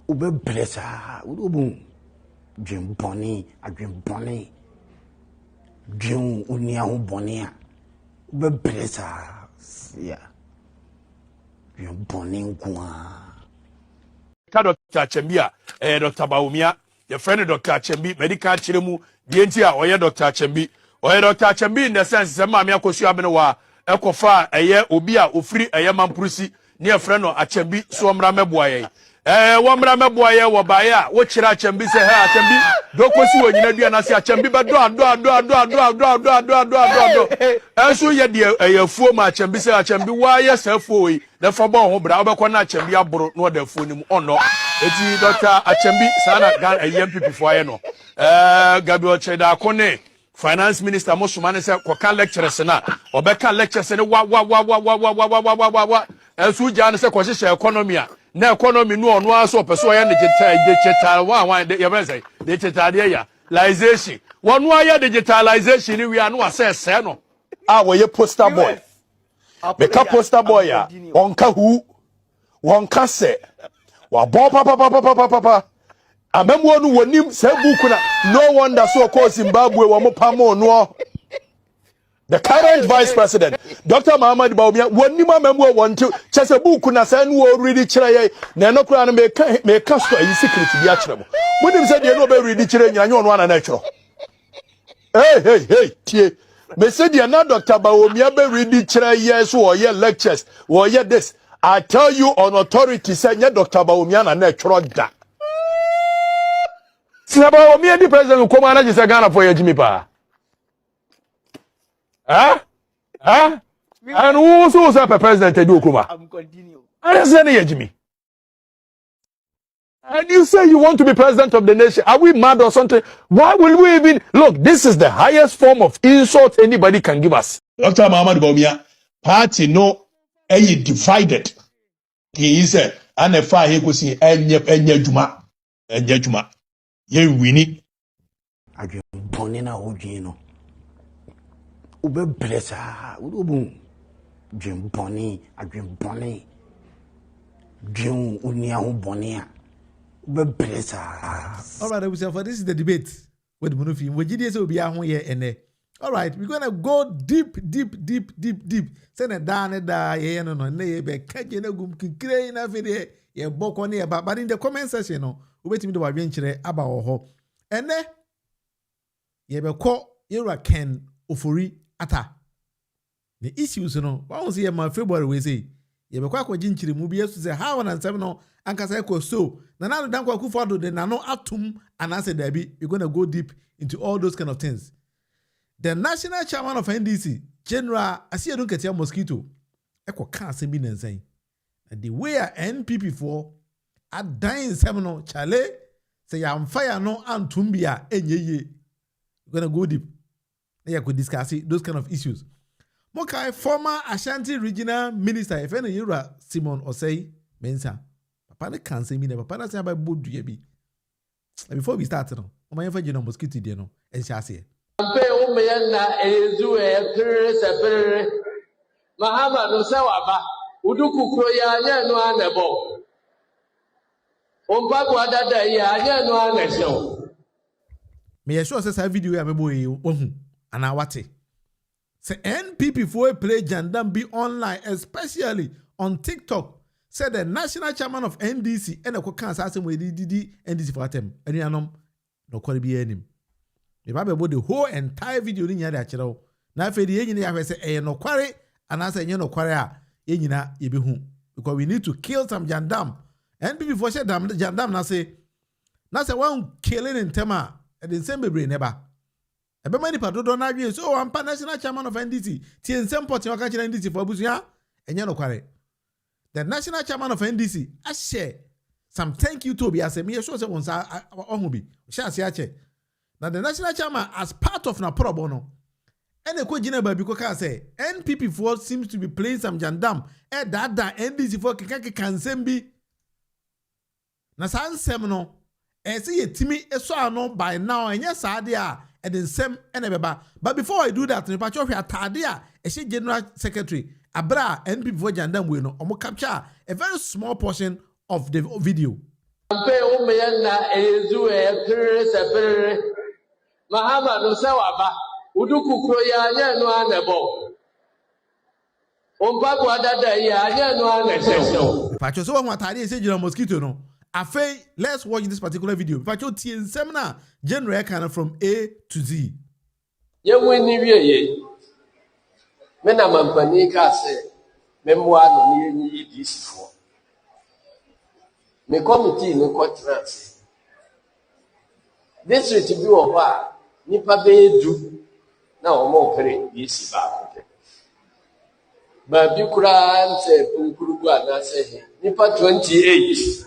ube blessa ubu dwen boni adwen boni dwen unia ho boni a ube blessa ya dwen boni nkoa ka Dr. Chembia Dr. Baumia your friend Dr. Chembi medical chiremu dienti a oye Dr. Chembi oye Dr. Chembi in the sense say ma me akosu abene wa ekofa eye obi a ofiri eye mampurusi ne friend no Achembi so mra meboaye wo mra meboaye wo baye a wo kira Achembi say he Achembi dokosi wo nyina dua na se Achembi be do enso ye de eyafuo ma Achembi say Achembi wa ye safuo yi na fa bo ho bra obekọ na Achembi aboro no da fuo nim ono eti Dr. Achembi sana gan MPP fo aye no Gabriel Cheda Akone finance minister Mosumane say kwaka lecturers na obeka lectures ne wa enso ja ne say kwahye economy a na economy no ono aso peso ya digital wa ya say digitalization wonu aya digitalization ni we anu asese no a wo ye poster boy make poster boy ya onka hu wonka se wa bo papa amemu onu wonim se book na no wonder so call Zimbabwe wo mo pamo no the current vice president Dr. Muhammad Baumia wonim amemu wonto chese book na se no already kire ye na no kura na me ka so yi secret bi a kire mo wonim se de no be ready kire nyanya ono ana na kire hey tie me se de na Dr. Baumia be ready kire ye so o ye lectures o ye this I tell you on authority say nye Dr. Baumia na kire da Sinaba omi edi president ko ma na jise Ghana for yejimi pa. And who so say president edi okuma? I'm continue. I say na yejimi. And you say you want to be president of the nation. Are we mad or something? Why will we even look? This is the highest form of insult anybody can give us. Dr. Muhammad Baumia party no divided. He is a anefa he go see enye juma. Ye wini adwen boni na odwen no ube blessa ubu dwen boni adwen boni dwen unia ho boni a ube blessa. All right, for this is the debate with Munufi. We GDS will be ahun here ene. All right, we're going to go deep. Send a down da ye no ne be kaje na gum kikire na fede ye boko ne ba but in the comment section no ubetimi do wadwen kire aba wo ho ene ye be ko yera Ken Ofori Atta the issues no won say ma February we say ye be ko akwaji nkire mu bi yesu say how na nsem no ankasa e ko so na na dan kwa kufado de na no atum anase dabi we going to go deep into all those kind of things. The national chairman of NDC General Asiedu Nketiah mosquito eko ka asem bi nansan the way a NPP for a dying seminal chale say I'm fire no antumbia enye. We're gonna go deep. Yeah, could discuss it, those kind of issues. Mokai, former Ashanti regional minister, if any Yura Simon or say Mensa. Papa can't say me never. Papa say about board be. Before we start, no, my friend mosquito dear no, and shall say. Mahama no sawaba uduku kroya nya no anebo ompa adada ya nya no anesho me sure say video ya mebo yi ohun ana wate say NPP for play jandam be online especially on TikTok said the national chairman of NDC and the kan say we didi NDC for atem anuanom no kware bi anim me ba be the whole entire video ni nya da kire na afi de yenyine ya hwese e no kware and I say, you know, Korea, yenyina yebehu because we need to kill some jandam. And before say jandam, na say one killing in Tema and the same baby never. Ebe many pato don't agree. So I'm national chairman of NDC. Tien same pot you catch NDC for busuya and you know Korea. The national chairman of NDC, I share some thank you to be as a me sure say once I shall say. Now the national chairman as part of na pro bono. And the question because say NPP for seems to be playing some jandam. That NDC for can send be. Na san semno. See a Timmy no by now and yes idea and then sem and beba. But before I do that, me patch off your tadia. She general secretary. Abra NPP for jandam we no. Omo capture a very small portion of the video. Mahama no sawaba uduku kroya nya no anebo ompa adada ya nya no anesho Pacho so one atade say general mosquito no afei let's watch this particular video Pacho tie nsem na general kind from A to Z ye wini wieye me na mampani ka se me moa no ne yi disfo me committee no contract district bi wo ba nipa be du na omo pere yesi ba ba bi kura nse punkurugu anase nipa 28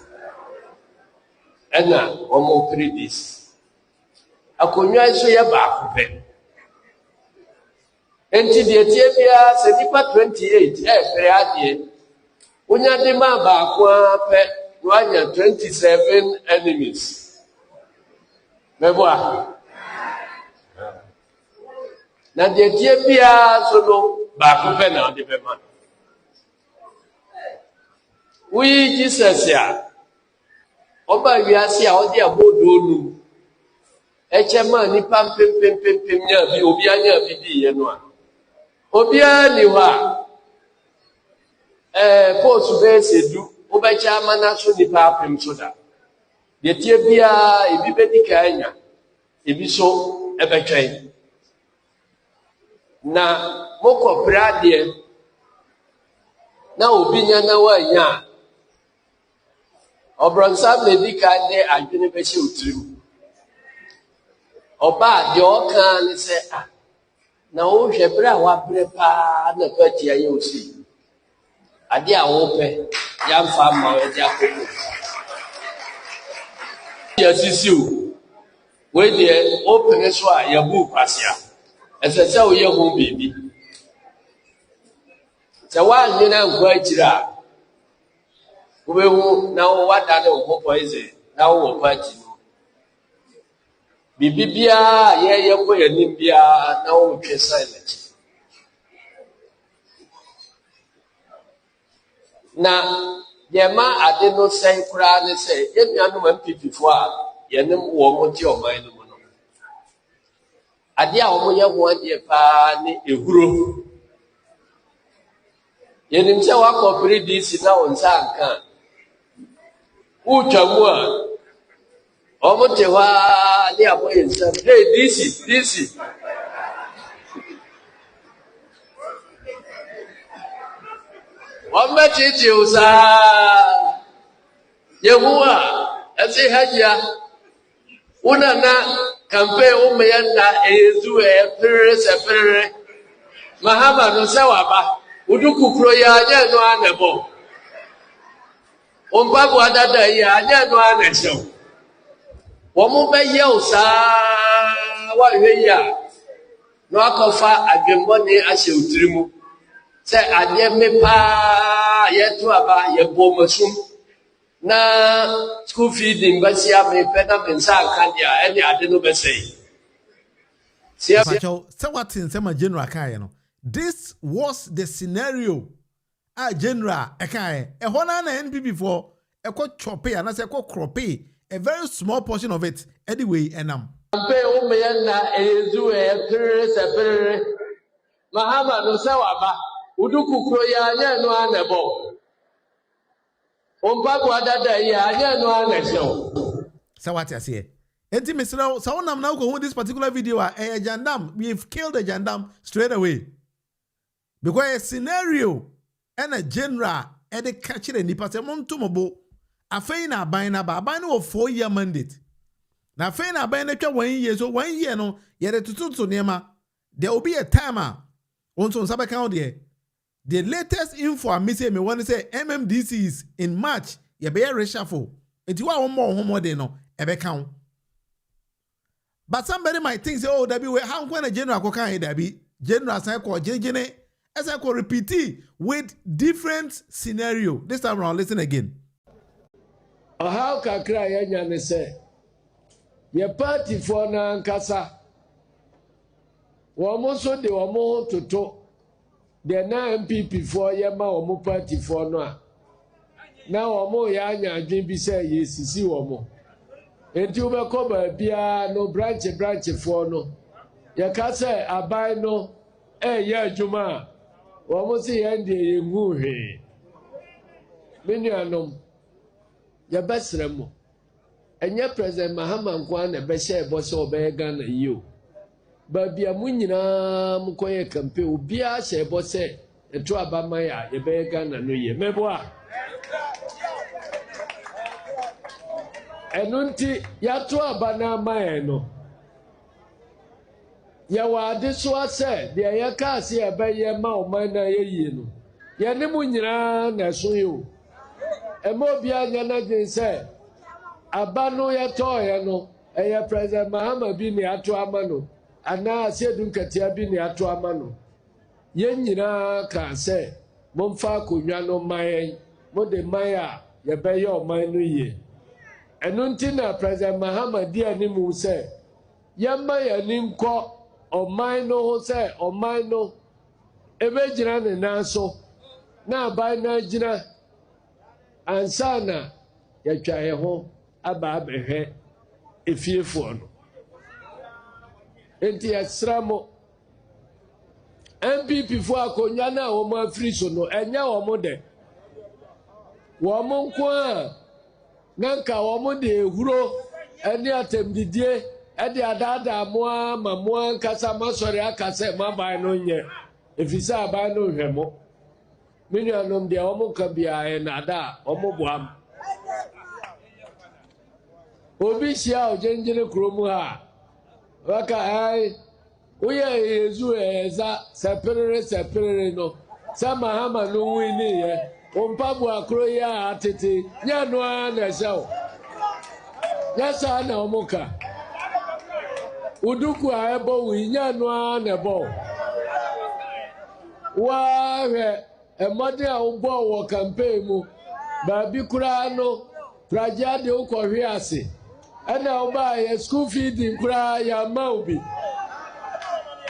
ena omo pere this akonwa so ya ba kope enti de tie bia se nipa 28 pere adie onya de ma ba ko pe wanya 27 enemies meboa na de tie bia so no ba ko pe na de be ma we Jesus ya oba wiase a odi abodo nu echema ni pam pem nya bi obi anya bi di ye no a obi ani wa post be sedu obecha mana so ni pa pem so da de tie bia ebi be di ka anya ebi so ebetwen na moko brade na obi nya na wa nya obronsa medical de adwene be hye otrim oba de okan ni se na wo hwe bra wa bre pa na pa tia ye osi ade a wo pe ya mfa ma we dia koko ya sisiu we de open so a ya bu kwasia ese se wo ye ho bibi se wa nyina nkwa akira Ubehu na wada na opo eze na wo party no bibibia ye ko yanim bia na wo twe silent na yema ade no sai kura ne sai yenuanu MPP4 a yenim wo mo ti o man no no ade a wo ye ho ade pa ne ehuro yenim se wa corporate DC na onsa anka Uchamua omotewa ni aboyensa hey this wamachiti usa Yehua ase haja una na kampe umeyanda ezu pere mahama no sewaba uduku kro ya nya no anebo Ompabu adada ya anya no anesho. Womo be ye osa wa hwe ya. No akofa adwemmone ahye otirimu. Se ade me pa ye to aba ye bomasum. Na school feeding basia me pena mensa kandia ene ade no be say. This was the scenario. General Ekae. A Hona and NPP a quite choppy and as a quite croppy, a very small portion of it. Anyway, and Mahama no sawaba uduku kroya anya no anebo ompabu adada ya anya no anesho sawati ase enti mesra so nam na ko this particular video a jandam we've killed the jandam straight away because a scenario and a general and the catcher and the pass mom tomobo afei na ban na ba ban no 4-year mandate na afei na ban na twa 1 year so 1 year no ye de tututu nema there will be a timer. Also, the latest info I miss me want to say MMDC is in March. You be a reshuffle. It's one more than no ebe count. But somebody might think say, oh, that be how when a general can that be general cycle JJN as I could repeat it with different scenario. This time around, listen again. How can cry and say your party for Nankasa? Womo so de womo toto de na MPP for ye ma womo party for no a na womo ya anya adwen bi say yesisi womo enti wo be ko ba bia no branch for no ye ka say abai no ye adwuma womo se ye ndie ye ngu hwe menuanom ye besremo enye president Mahama nkwa na be share bo so be Ghana yiyo Baby, a munina mukoye campaign, Ubia, she bosse, a two abamaya, a began and New Year. Meboa. And unti Yatu abana maeno. Yawa, this was said, the Ayakasi, a bayer mao mina yeno. Yanimunina, Nasu. A mobia yanagin said, Abano yatoyano, a president Mahama bini atu amano. Ana Asiedu Nketiah bi ne ato amano yen nyina ka se momfa konwa no mayen mo de maya ye beye oman no ye enu ntina president Mahama di animu se yemma ya ninko oman no ho se oman no ebe gina ne nanso na abai na gina ansana ya twa he ho aba abehwe efiefo no enti esramo MPP fo akonya na wo ma free so no enya wo mo de wo mo nko a nanka wo mo de ehuro eni atemdidie e de adada moa mamoa nkasa masori akase mabai no nye efisa abai no hwemo menuanom de wo mo ka bia e na da wo mo boam obi shia ojenjene kromu ha waka ai uye yezu eza sepere no sama hama no wini ye ompabu akro ya atete nya no na shawo nya sa na omuka uduku a ebo wi nya no na ebo wa he emode a ugbo wo campaign mu ba bi kura no praja de ukohwe ase ana oba ye school feeding kura ya maubi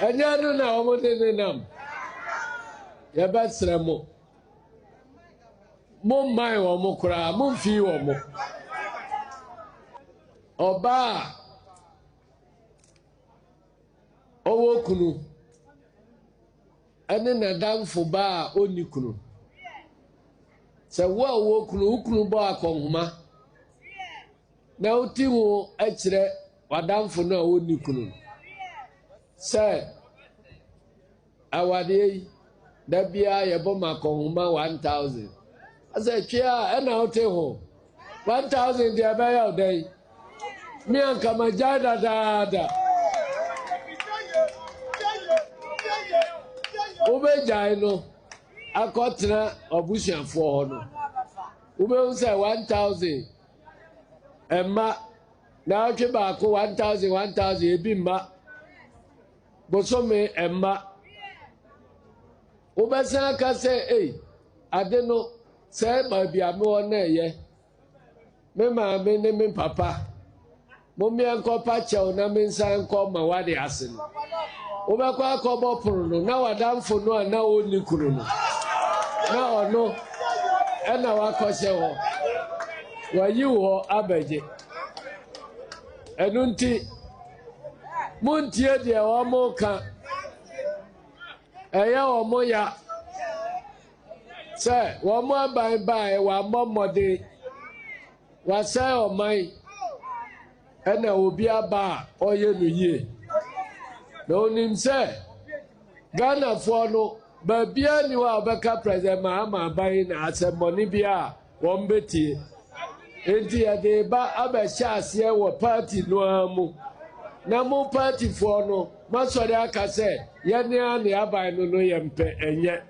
anyanu na omode ne nam ya basremo mo mai wo mo kura mo mfi wo mo oba owo kunu ane na damfo ba oni kunu se wo owo kunu ba akonhuma na uti wo akire wadamfo na oni kunu se awade da bia ye bo makonhuma 1000 asa twia na uti ho 1000 dia ba ya odai mi anka majada dada obejai no akotra obusuafo ho no Ube say 1,000. Emma. Na atwe baako 1,000 ebi mma. Bosome emma. Ubesa ka say ade no say ma bia me won na ye. Me ma me ne me papa. Mo mi enko pa chew na me nsa enko ma wade ase no. Ubekwa akobo poro no na wadamfo no na oni kuru no. Na ono ena wakose ho. Wayi wo abeje. Enunti muntie de omo ka eya omo ya se omo aban bai wa momode wa se omai ena obi aba oye no yie na onim se Ghana fo no ba bia ni wa obeka president Mahama bai na asemoni bia won betie enti ade ba abehya ase wo party no amu na mo party for no masori aka se ye ne ani aban no yempe enye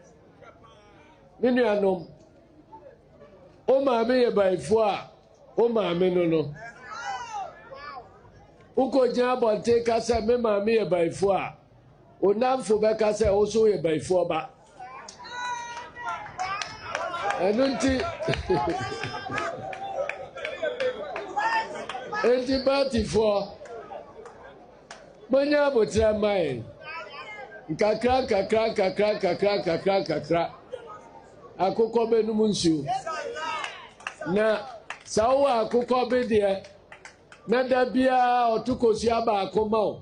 minu anom o ma me ye baifo a o ma me no uko jan bonte ka se me ma me ye baifo a o namfo be ka se o so ye baifo ba enunti enti party for Manya botra mai. Kakra. Akoko be no munsu. Na sawa akoko be de. Na da bia otukosi aba akoma o.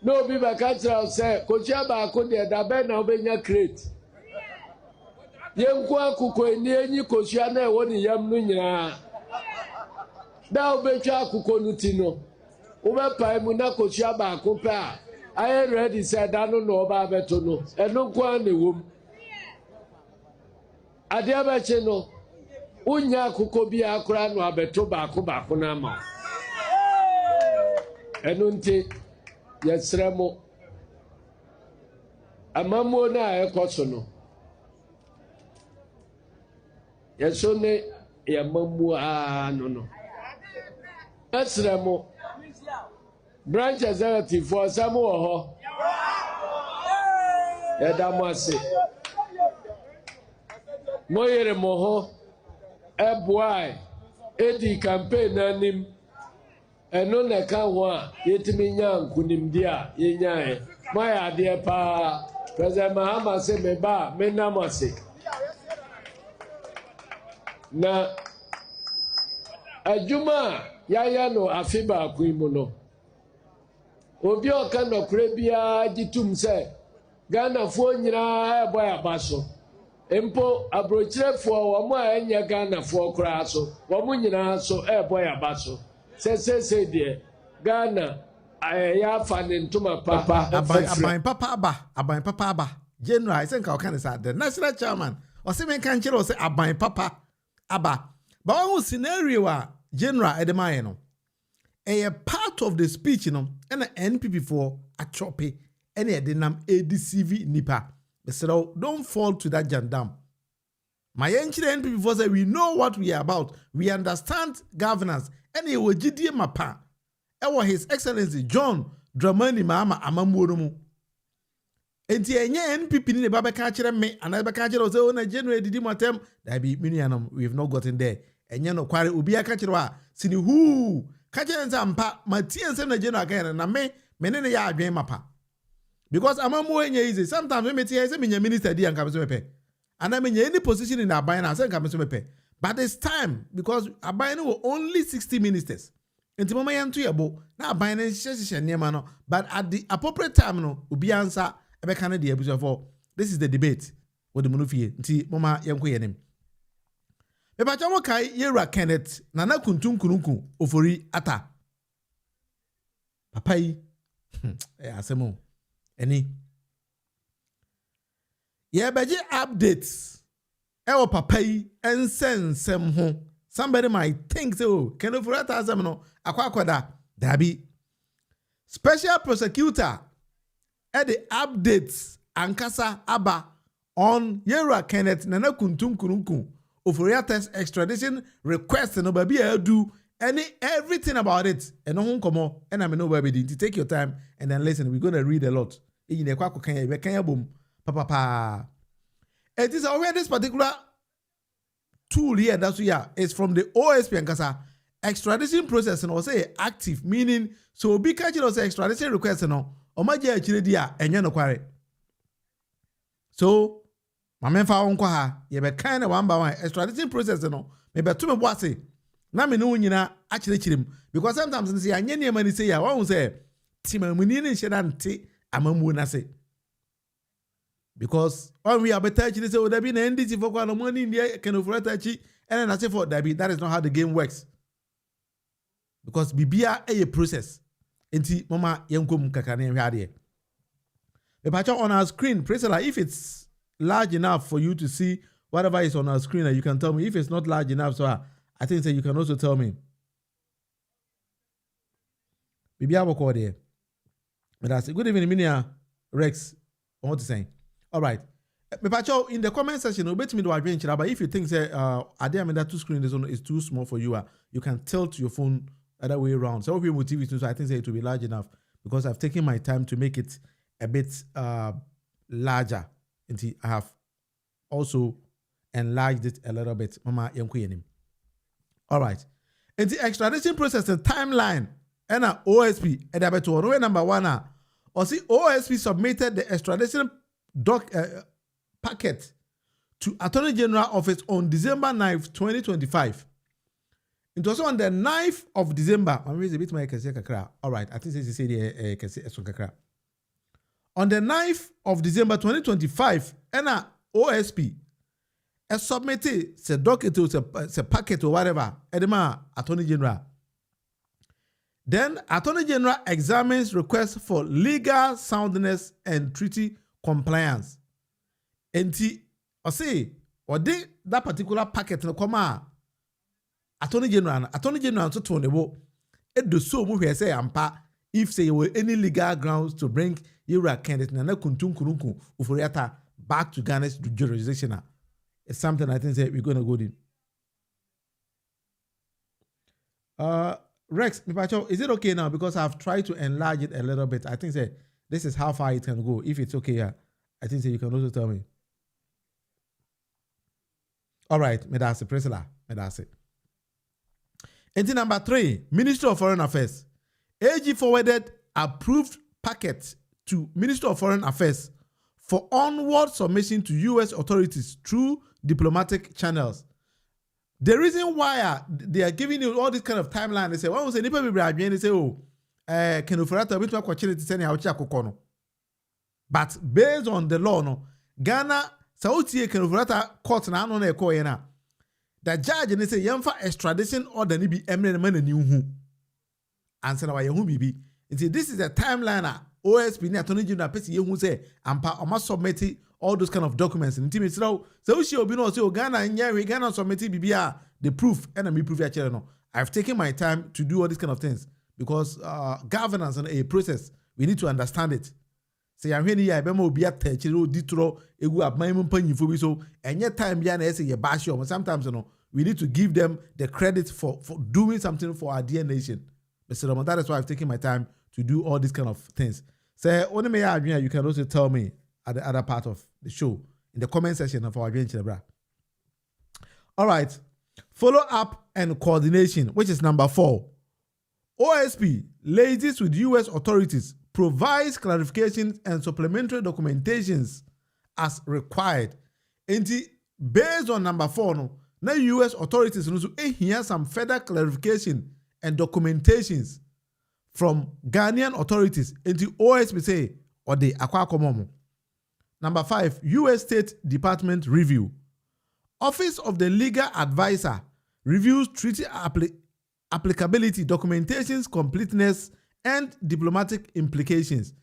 No bi ba ka tra say kosi aba akode da be na obenya crate. Yenku akoko eni enyi kosi na e woni yam no nyina. Da obetwa akoko no ti no. Ube pai mu na kosi aba akope a aye ready say da no no oba beto no eno kwa na wom ade abache no unya akoko bi akora no abeto baako na ma eno nti yesremo amamo na ekoso no yeso ne yamamu no yesremo branch executive for some ho edamase moyere moho eboai edi campaign nanim eno na ka ho a yetimi nya nkunimdi a yenyae moya ade pa president Mahama se me ba me namase na ajuma yaya no afiba akuimu no obi oka no kure bia gitum se Ghana fo nyina ebo ya baso empo abrochirefo wo mo anya Ghana fo kura so wo mo nyina so ebo ya baso se de Ghana ya fa ne ntuma papa aban papa aba general I think I can say the national chairman o se men kan kire o se aban papa aba ba wo scenario a general edemaye no a part of the speech, and the NPP for a choppy, and a denam ADCV nipa. So don't fall to that jandam. My ancient NPP for say we know what we are about. We understand governance. And he will GD mapa. Ewa His Excellency John Dramani Mahama Amamurumu. And the NPP ni baba catcher me, and I catcher was on a general didimatem. That be minianum. We have not gotten there. And no quarry ubi a catcher. Sini who. Kajenza mpa matiense na jeno akene na menene ya adwen mapa because amamu enye easy sometimes me tie say me minister di anka me pepe and I mean any position in aban na say anka me pepe but this time because aban no only 60 ministers enti mama yanto yebo na aban na hye niema no but at the appropriate time no obi ansa ebe kan de abuso for this is the debate with the munufie enti mama yanko yenem Ebacha mo kai Yera Kenneth nana kuntum kununku Ofori Atta. Papa yi asemo eni. Ye beji updates. Ewo papa yi ensensem ho. Somebody might think so. Kenneth Ofori Atta asem no akwakwada dabi. Special prosecutor the updates ankasa aba on Yera Kenneth nana kuntum kununku Ofori Atta Extradition request no baby do everything about it. And no come on, and I know baby to take your time and then listen. We're gonna read a lot. In the kwako kanya boom, papa. It is aware this particular tool here that's here is from the OSP and Kasa extradition process and say active, meaning so be catching us extradition request no or my actually dia and no query. So my men found ha ye be kind of one by one extradition process no maybe to me what say na me no nyina actually chirim because sometimes say anya ne mani say ya one say timamuni ne shedante amamu na say because when we are better they say there be na NDC for kwa no money in there can Ofori Atta and I say for that is not how the game works because bibia a process enti mama yenkom kakane hwade the picture on our screen Priscilla, if it's large enough for you to see whatever is on our screen, you can tell me. If it's not large enough, so I think that you can also tell me. Maybe I will call there. But that's good evening, Minia Rex. I want to say. All right. In the comment section, you'll bet me to adventure. But if you think that that two screen is too small for you, you can tilt your phone other way around. So if you motivate me, so I think that it will be large enough because I've taken my time to make it a bit larger. And I have also enlarged it a little bit. Mama Yankuyenim. All right. And the extradition process and timeline and OSP and the number one or see OSP submitted the extradition packet to Attorney General Office on December 9th, 2025. It was on the 9th of December. I'm a bit my kakra. All right. I think they say the on the 9th of December 2025, ENA OSP submitted the document to the packet or whatever, Edema Attorney General. Then Attorney General examines requests for legal soundness and treaty compliance. And I say, or did that particular packet no come Attorney General to turn the wo. It do so move say ampa if say were any legal grounds to bring Ira candidate na kuntum kurunku Ofori Atta back to Ghana's jurisdiction. It's something I think that we're going to go in. Rex, is it okay now? Because I've tried to enlarge it a little bit. I think that this is how far it can go. If it's okay, I think that you can also tell me. All right, Medase Priscilla, Medase. Entity number 3, Ministry of Foreign Affairs. AG forwarded approved packet to Ministry of Foreign Affairs for onward submission to U.S. authorities through diplomatic channels. The reason why they are giving you all this kind of timeline, they say, well, they say, oh, can Ofori Atta bit opportunity to send out. But based on the law, no, Ghana, Saudi can Ofori Atta court na no na eko na. The judge and they say, yamfa extradition order ni bi eminent man ni hu. Answer na wa yehu bibi. This is a timeline. OSP ni Attorney General pesi yehu say ampa oma submit all those kind of documents. Nti me sraw so she obi no say Ghana nya Ghana submit bibia the proof and me proof ya no. I've taken my time to do all these kind of things because governance and a process we need to understand it. Say ya hwe ni ya be ma obi atachire oditro egu aban mpanyifo bi so enye time bia na say ye bash you sometimes we need to give them the credit for doing something for our dear nation. Mr. That is why I've taken my time to do all these kind of things. Say, you can also tell me at the other part of the show in the comment section of our adventure. All right. Follow up and coordination, which is number 4. OSP liaises with U.S. authorities, provides clarifications and supplementary documentations as required. And based on number 4, now U.S. authorities also hear some further clarification and documentations from Ghanaian authorities into OSP say or the Akwakomomo. Number 5, U.S. State Department review. Office of the Legal Advisor reviews treaty applicability, documentations, completeness, and diplomatic implications.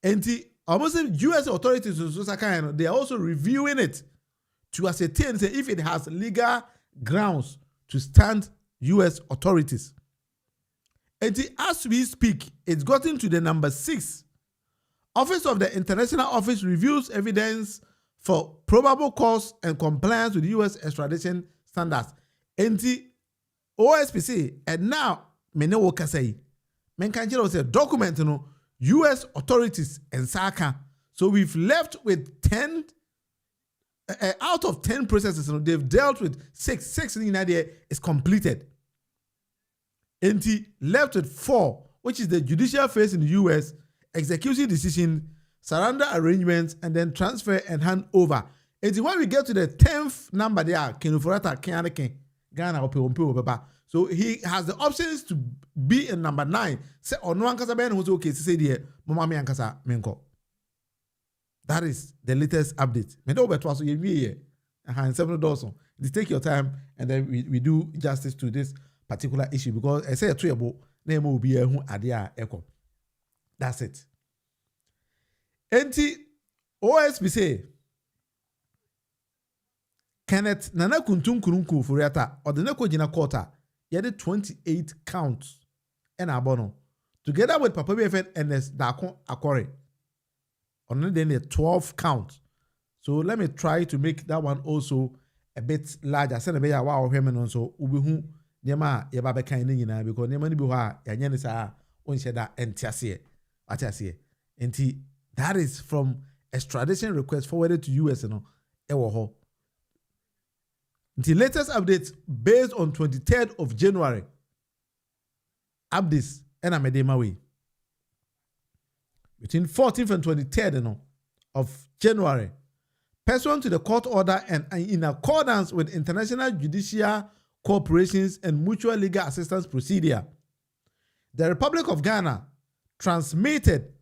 And almost U.S. authorities, they are also reviewing it to ascertain if it has legal grounds to stand U.S. authorities. And as we speak, it's gotten to the number 6. Office of the International Office reviews evidence for probable cause and compliance with U.S. extradition standards. Enti OSPC and now mene wo kasa yi. Men kan kire say document no US authorities and Saka. So we've left with 10 out of 10 processes, they've dealt with 6. 6 in India is completed. And left with 4, which is the judicial phase in the US, execution decision, surrender arrangements, and then transfer and hand over. And when we get to the 10th number there, Ofori Atta Ghana. So he has the options to be in number 9. Say on one kasa ben who's okay to say the mama mi ankasa menko. That is the latest update. Me do beto so ye and 7 doors. Take your time and then we do justice to this particular issue because I say a trouble name will be a who adia echo. That's it. Enti OSPC Kenneth Nana Kuntum Kurunku Ofori Atta or the Neko Jina Quarter, yet 28 counts and abono. Together with Papa BFN and Dakon Akore. On then a 12 count. So let me try to make that one also a bit larger. Send a better wow women also ubihu nema yaba kind nyina because nema ni bi ho a yanya ni sa onhye da entiase atiase. Enti that is from extradition request forwarded to US no ewo ho. The latest updates based on 23rd of January. Updates and amedema way. Between 14th and 23rd of January, pursuant to the court order and in accordance with international judicial cooperations and mutual legal assistance procedure, the Republic of Ghana transmitted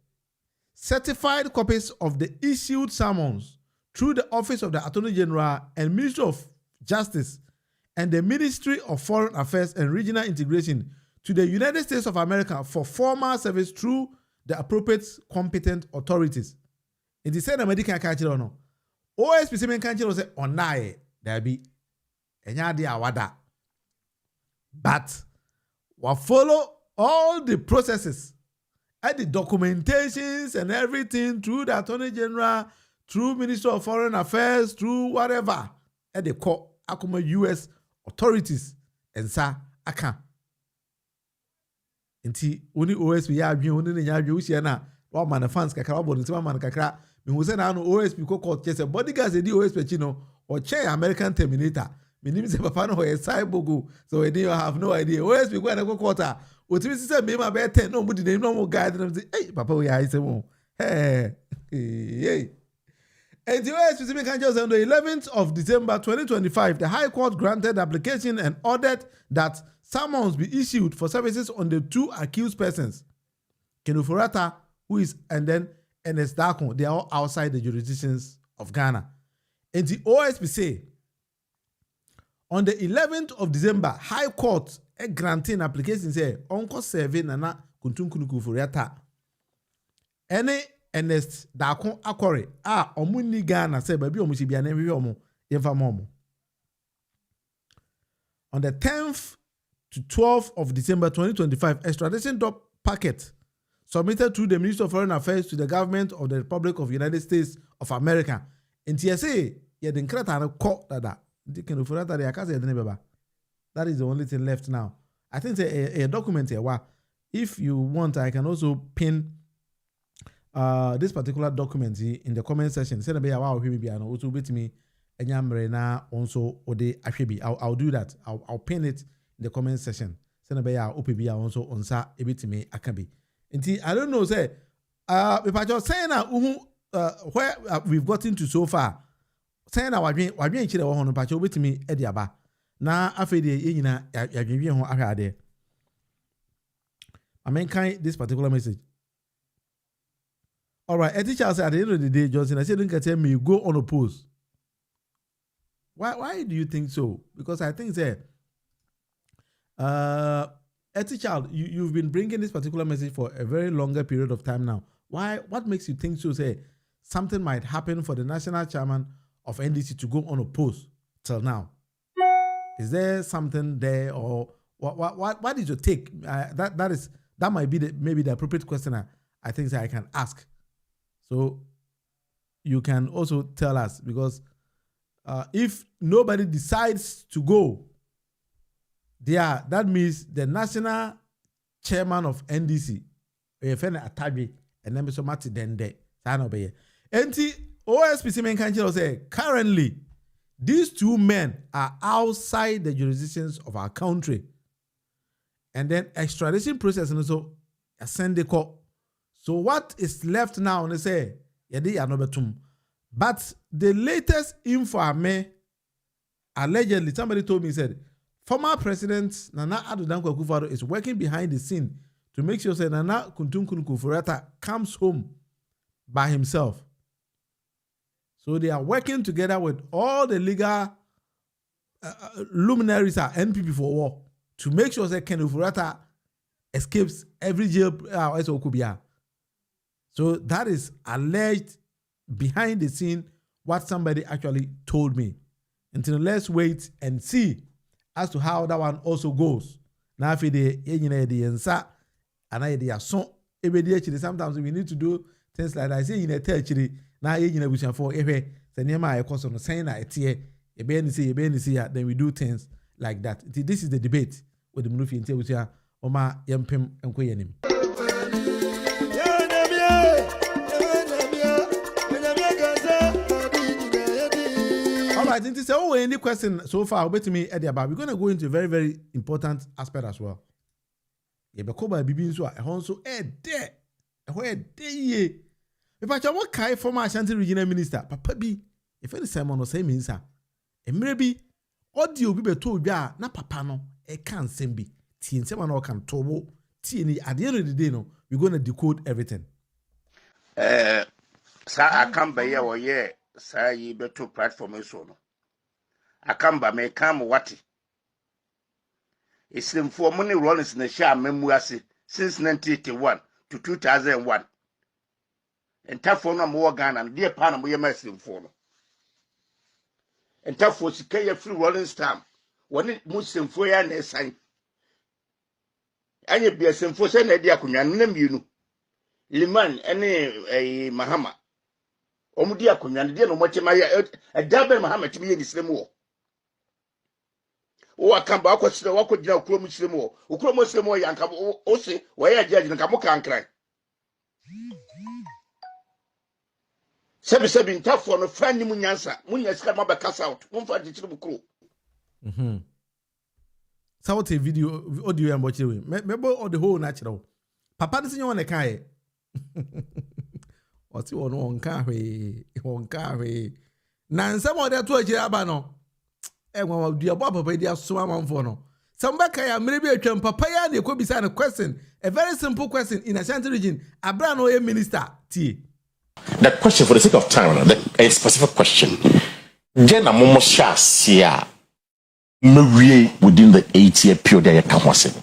certified copies of the issued summons through the Office of the Attorney General and Ministry of Justice and the Ministry of Foreign Affairs and Regional Integration to the United States of America for formal service through the appropriate competent authorities. In the same American country, no. OSPC men country say onaye there be enya de awada. But we follow all the processes and the documentations and everything through the Attorney General, through Minister of Foreign Affairs, through whatever, and the court akuma US authorities and sa aka. Nti oni OSP ya adwen oni ne nya adwen usia na wa man fans kakra wa bodi ntima man kakra me hu se na no OSP ko court chese bodyguards e di OSP chi no o che American Terminator me nim se papa no ho e cyborg so we didn't have no idea OSP go na go court a otimi se me ma be 10 no mudi ne no mo guide them say hey papa we ya say mo hey and the OSP can just on the 11th of December 2025 the High Court granted application and ordered that summons be issued for services on the 2 accused persons, Ofori Atta, who is, and then Ernest Dakon. They are all outside the jurisdictions of Ghana. And the OSP say, on the 11th of December, High Court granting application say, Onko serving Nana Kuntum Ofori Atta. Any Ernest Dakon Akore, omuni Ghana say, baby, omushi biane omo, yefa momo. On the 10th to 12th of December 2025, extradition packet submitted through the Ministry of Foreign Affairs to the government of the Republic of the United States of America. In TSA, that is the only thing left now. I think a document here. If you want, I can also pin this particular document in the comment section. Send me I'll do that. I'll pin it in the comment section. Send a OPB also on sa ebitime akabi. Inti I don't know say if I just say na where we've gotten to so far. Say na wadwen chire wo hono pacho obitime ediaba. Na afede ye nyina yadwen ho ahade. Amen kind this particular message. All right, a teacher said at the end of the day, Johnson, Asiedu Nketiah may go unopposed. Why do you think so? Because I think that Eti Child, you've been bringing this particular message for a very longer period of time now. Why? What makes you think so? Say something might happen for the national chairman of NDC to go unopposed till now. Is there something there, or what is your take? That might be maybe the appropriate question I think that I can ask. So you can also tell us because if nobody decides to go, that means the national chairman of NDC, Atagi, and then so much then OSPC main country say currently these two men are outside the jurisdictions of our country, and then extradition process and also send the court. So what is left now? They say but the latest info allegedly somebody told me said former President Nana Addo Dankwa Akufo-Addo is working behind the scene to make sure that Nana Kuntunkun Ofori Atta comes home by himself. So they are working together with all the legal luminaries at NPP for war to make sure that Ken Ofori Atta escapes every jail. So that is alleged behind the scene what somebody actually told me. Until let's wait and see as to how that one also goes. Now if sometimes we need to do things like that. I say in a territory now we shall for then we do things like that. This is the debate with the Munufi and Oma Yampim and Koyanim. Alright, say, any question so far, wait to me, Eddie, about we're going to go into a very, very important aspect as well. Yebekoba Bibi so a honso there. If I what kai former Ashanti regional minister, Papa B, if any Simon or say means, sir, and maybe audio be told ya na papa no, can't send be. Teen someone or can tobo, teen at the end of the day, no, we're going to decode everything. Sir, I come by here or yeah, sir, you better platform so no. I come by me come what it's in for money runners in the share memoirs since 1981 to 2001. And tough for no more gun and dear Panama, we are messing for no. And tough for Sikaya free rolling stamp. When it Muslim for your sign. And you be a simple send a diaconia, name you know. Liman, any Mahama. Omudiaconia, dear no much a double Mahama to be in the same war. Oh, I come back to the walk with your Muslim war. Muslim war, and come also where I judge and Kamoka and cry. Seven tough for a friend Munyansa. Munyas come up a cast out. One for the triple crew. So what a video audio and watching. Remember all the whole natural. Papa doesn't want a kai. What's you on carry? Nan some of that to a jabano. And one of the above they are swam for no. Some back I am maybe a papaya, they could be sent a question. A very simple question in Ashanti region. A brand new minister. T. That question, for the sake of time, a specific question. Then a moment shas here. Marie within the 8-year period I can was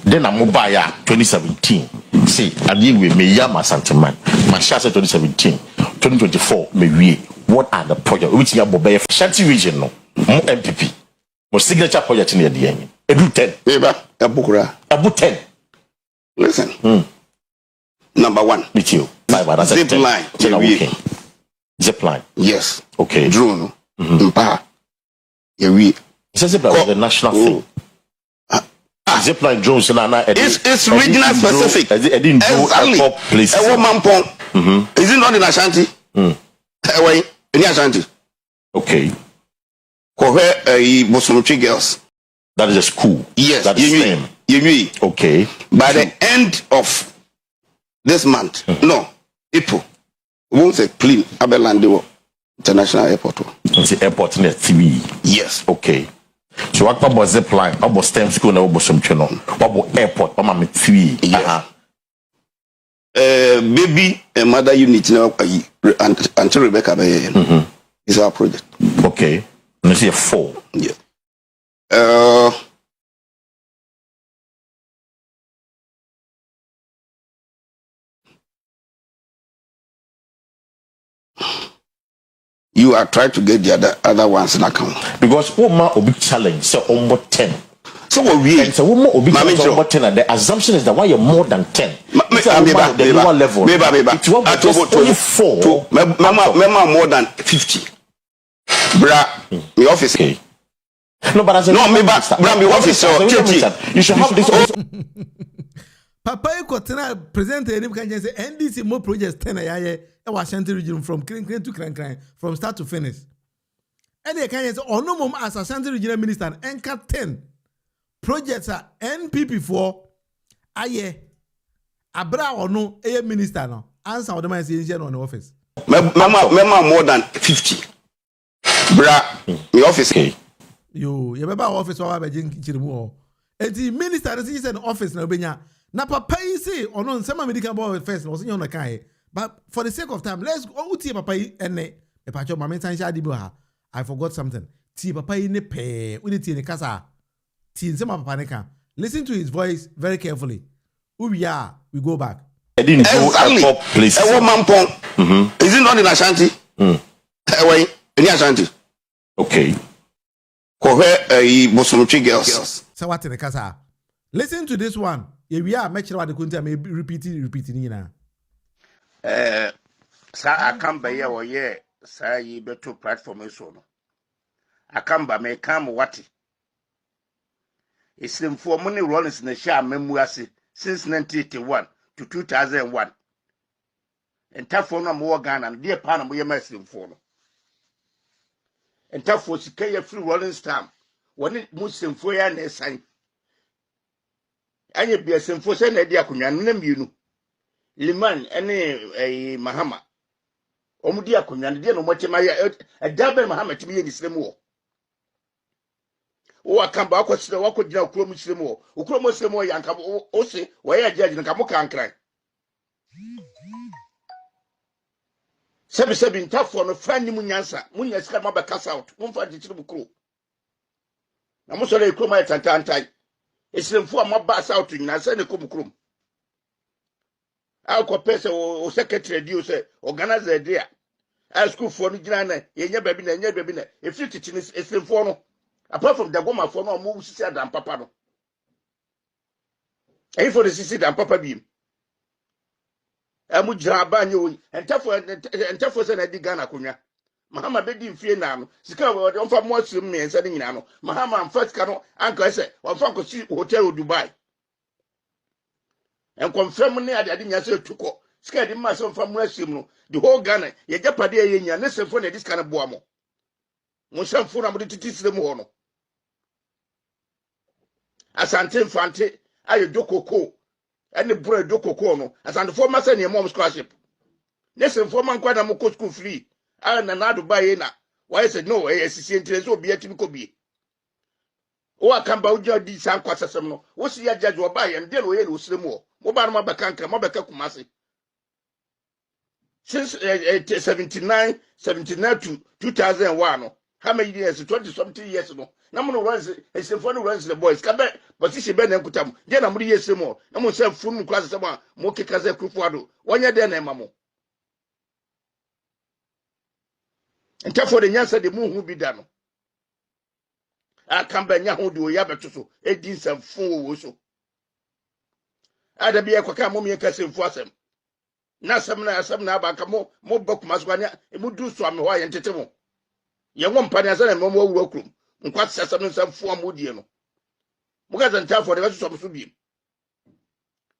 then a mobile 2017. See, I deal with me Yama Santaman. My shas 2017, 2024, Marie. What are the projects which you have Bobay Shanty region? No, more MPP. More signature project in the end. Edu 10. Abu 10. Listen. Number one. With you. Zip line. Zip line. Yes. Okay. Drone. Mpa. Zip line was the national thing. Zip line drones. It's regional specific. Exactly. Is it not in Ashanti? In Ashanti. Okay. Muslim girls. That is a school. Yes. That is same. Okay. By the end of this month, no, April, we won't say clean Abelandewo International Airport. It's the airport near TV. Yes. Okay. So what about zip line? What about STEM school? What about some channel? What about airport? What about TV? Yes. Baby and mother unit now until Rebecca is our project. Okay. Let's say 4. Yeah. You are trying to get the other ones in account. Because one will be challenged, so almost 10. So what we and so one more will be almost 10, and the assumption is that why you're more than 10. The lower level. It will be just only 4. Mama more than 50. Bra, me office. Okay. No, but as a no, me bra, me office. You should have this. Papa Ekotena present him can say NDC more projects 10 a year Ashanti region from Kran to Kran from start to finish. And they can say no mom as Ashanti regional minister and 10 projects are NPP4 aye abra or no a minister no answer what the man says on the office. Mema more than 50. Bra, me office. Okay. You remember office wa be jin chirimu. Enti minister is in office na obenya. Na papa yi say ono nsema medical board first no say on kan. But for the sake of time, let's go to papa yi ene. E pa cho mama tan sha di bo ha. I forgot something. Ti papa yi ne pe. We ti ne kasa. Ti nsema papa ne kan. Listen to his voice very carefully. Who we are, we go back. I didn't go at top places. Is it not in Ashanti? Wait, in Ashanti. Okay. Bosomuchi girls. So what in the kasa? Listen to this one. If we are matching what the country may be repeating now. Sir, I come by here or yeah, sir, you better platform so no. I come by me come what? It's in 4 money runners in the share memoirs since 1981 to 2001. And tough for no more gun and dear Panama, we are messing for no. And tough for Sikaya free rolling stamp. When it Muslim for ya and sign. And you be a simple send a diaconan, name you know. Liman, any a Mahama. Omudiaconan, dear no much a double Mahama to be in the same war. Oh, I come back with the walk with your Muslim war. Ukro Muslim war, and come also, where I judge and come can cry. 7 tough for no friend Munyansa, Munyas come up a cast out, one for the triple crew. I must say, crew my tantai. It's in 4 more bars out in Nasan Kumkrum. I'll compare or secretary, you say, organize the idea. I'll school for Nijana, your baby, and your baby. If you teach it's in 4. Apart from the woman for no moves, said than Papa. And for the sister than Papa Beam. Amujabanyo and tough and Ghana Kunya. Mahama begging fear now. Sika don't for more to me and sending Nano. Mahama and first canoe, Uncle I said, or Funko see Hotel Dubai. And confirm me, I didn't say to call. Scared him myself from Westimo. The whole Ghana, ye Japadia in your lesson for this kind of boamo. Monsam for I'm to teach them more. Asante Fante, I do cocoa. And the bread do cocoa, as and the former send your mom's scholarship. Listen, for man quite a moko school free. I and another buy in. Why I said no, SC interest will be a typical be. Oh, I come about your decent quasasamo. What's the judge will buy and deal with it with more. Mobile Mabakanka, Mabaka Kumasi. Since 79 to 2001. How many years? 20-something years ago. Namuno runs a symphony runs the boys. Come back, but she Ben and Kutam. Then I'm years more. Namu self full class of Moki Kaza Kufuado. 1 year then, Mammo. And therefore, the answer the moon will be done. I come back now, who do Yabato, 18 some fool so. I'd be a Quaka Mummy Cassim for them. Now, some now back more book Maswania, it would do so. I'm why entertainment. Young one panasa and more workroom. Quite some form would you know. Mugas and tell for the rest of Subi.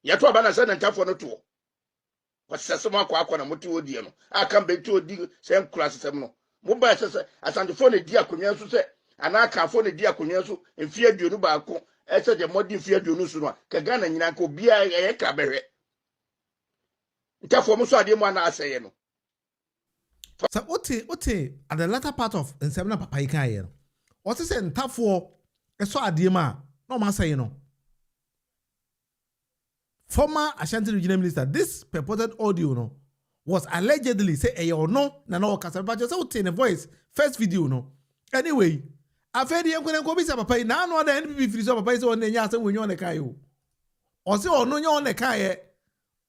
Yatwa said and tell for no two. What's Sassama Quakon and Motu Diano? I come back to a deal, same class as no. Mobile says, as on the phone a dear Kunyasu said, and I can't phone a dear Kunyasu and fear you Nubaco, as such a modern fear you Nusuna, Kagana and Yanko be a cabaret. Tell for Musa Dimana, I say, no. So what at the latter part of Nsemna Papa Ika what is it tough for a so adima no man say former Ashanti regional minister this purported audio no was allegedly say no na no kasa but just out in a voice first video no anyway afedi enko ko bisa papa na no da NPP free so papa say on nya asem wenyo ne kai o say ono nya on ne kai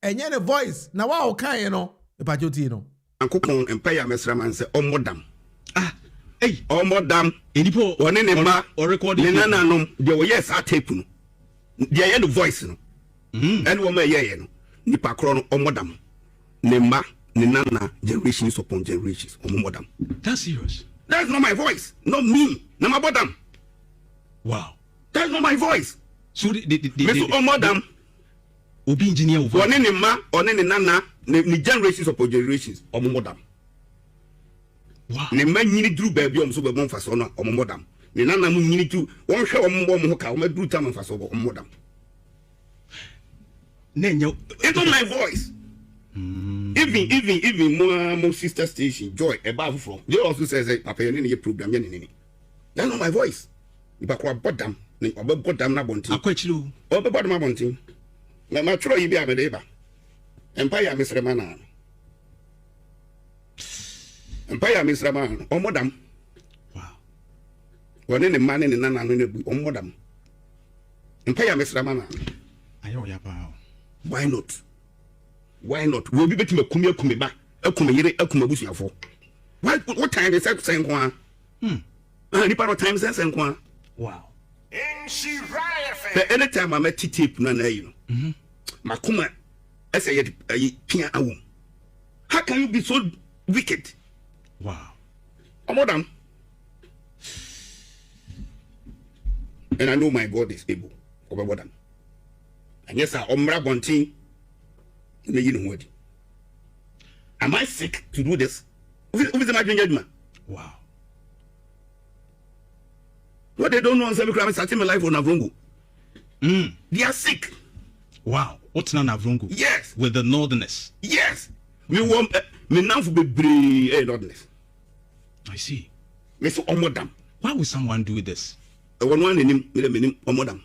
enye ne voice na wa o kai no e pa joti no Ankopon empire mesraman se omodam hey omodam enipo one ne ma o record ne nananom de wo yes a tape no de ye no voice no and wo ma ye no nipa kro no omodam ne ma ne nana generations upon generations omodam that's serious That's not my voice. Not me. Na my bottom. Wow. That's not my voice. So the madam. Obi engineer over. One in ma, one in nana, ni generations upon generations. Madam. Wow. Ni man yini drew baby so be bon faso na madam. Ni nana mu yini tu. One share mo ka o me drew time faso madam. It's not my voice. Even more sister station Joy above from they also says papa you need a program that's not my voice. If I call bottom bottom na bonti akwachiru o be bottom bonti ma tro yi bi amedeba empire misremana o modam. Wow. One in the man in nana no nebu o modam empire misremana ayo ya pa. Why not? Why not? We'll be betting a kumba, a kumiri, a kumabusiafo. What time is that saying one? Any part of time is that saying one? Wow. Anytime I met tape, none, you know. Makuma, I say, a pia. How can you be so wicked? Wow. Madam. And I know my God is able. Over madam. And yes, I omra bonting. Am I sick to do this? Who is my judgment? Wow. What they don't know is I'm starting my life on Avrongo. They are sick. Wow. What's not Avrongo? Yes. With the northerners. Yes. Me want me now for be northerners. I see. Me so omodam. Why would someone do this? One in him omodam.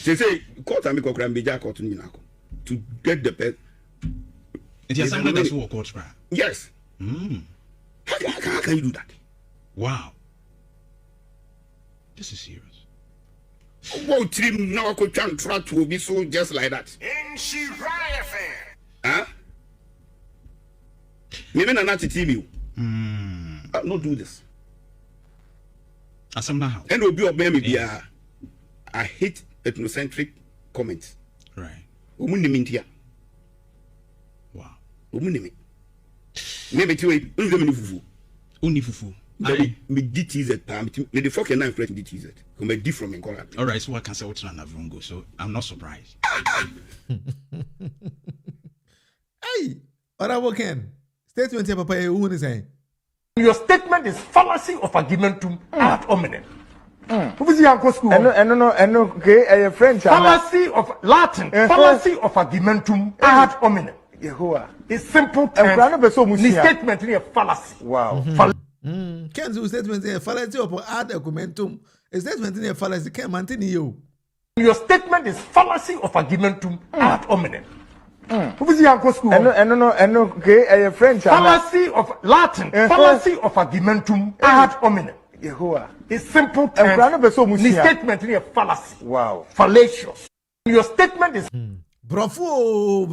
They say court and me kokran be jack court ni nako to get the pet. It is something that's what court right? Yes. How can you do that? Wow. This is serious. What team now could try to be so just like that? Huh? Maybe not to TV you. Not do this. Somehow. And will be a baby. I hate ethnocentric comments. Right. Wow. Maybe to Only fufu. Me DTZ time. Me the fucking nine fresh DTZ. Come a different in color. All right. So I can say what's not Avrongo. So I'm not surprised. Hey, Honorable Ken, statement here, Papa, who is saying? Your statement is fallacy of argumentum ad hominem. Who is your school? Okay, French. Fallacy of Latin. Fallacy of argumentum ad hominem. It's simple terms. The statement is a fallacy. Wow. Ken's statement is a fallacy of ad argumentum. A statement is a fallacy. Can't maintain you. Your statement is fallacy of argumentum ad hominem. Who is your school? Okay, French. Fallacy of Latin. Fallacy of argumentum ad hominem. It's simple terms. The statement is a fallacy. Wow. Fallacious. Your statement is. Brofo.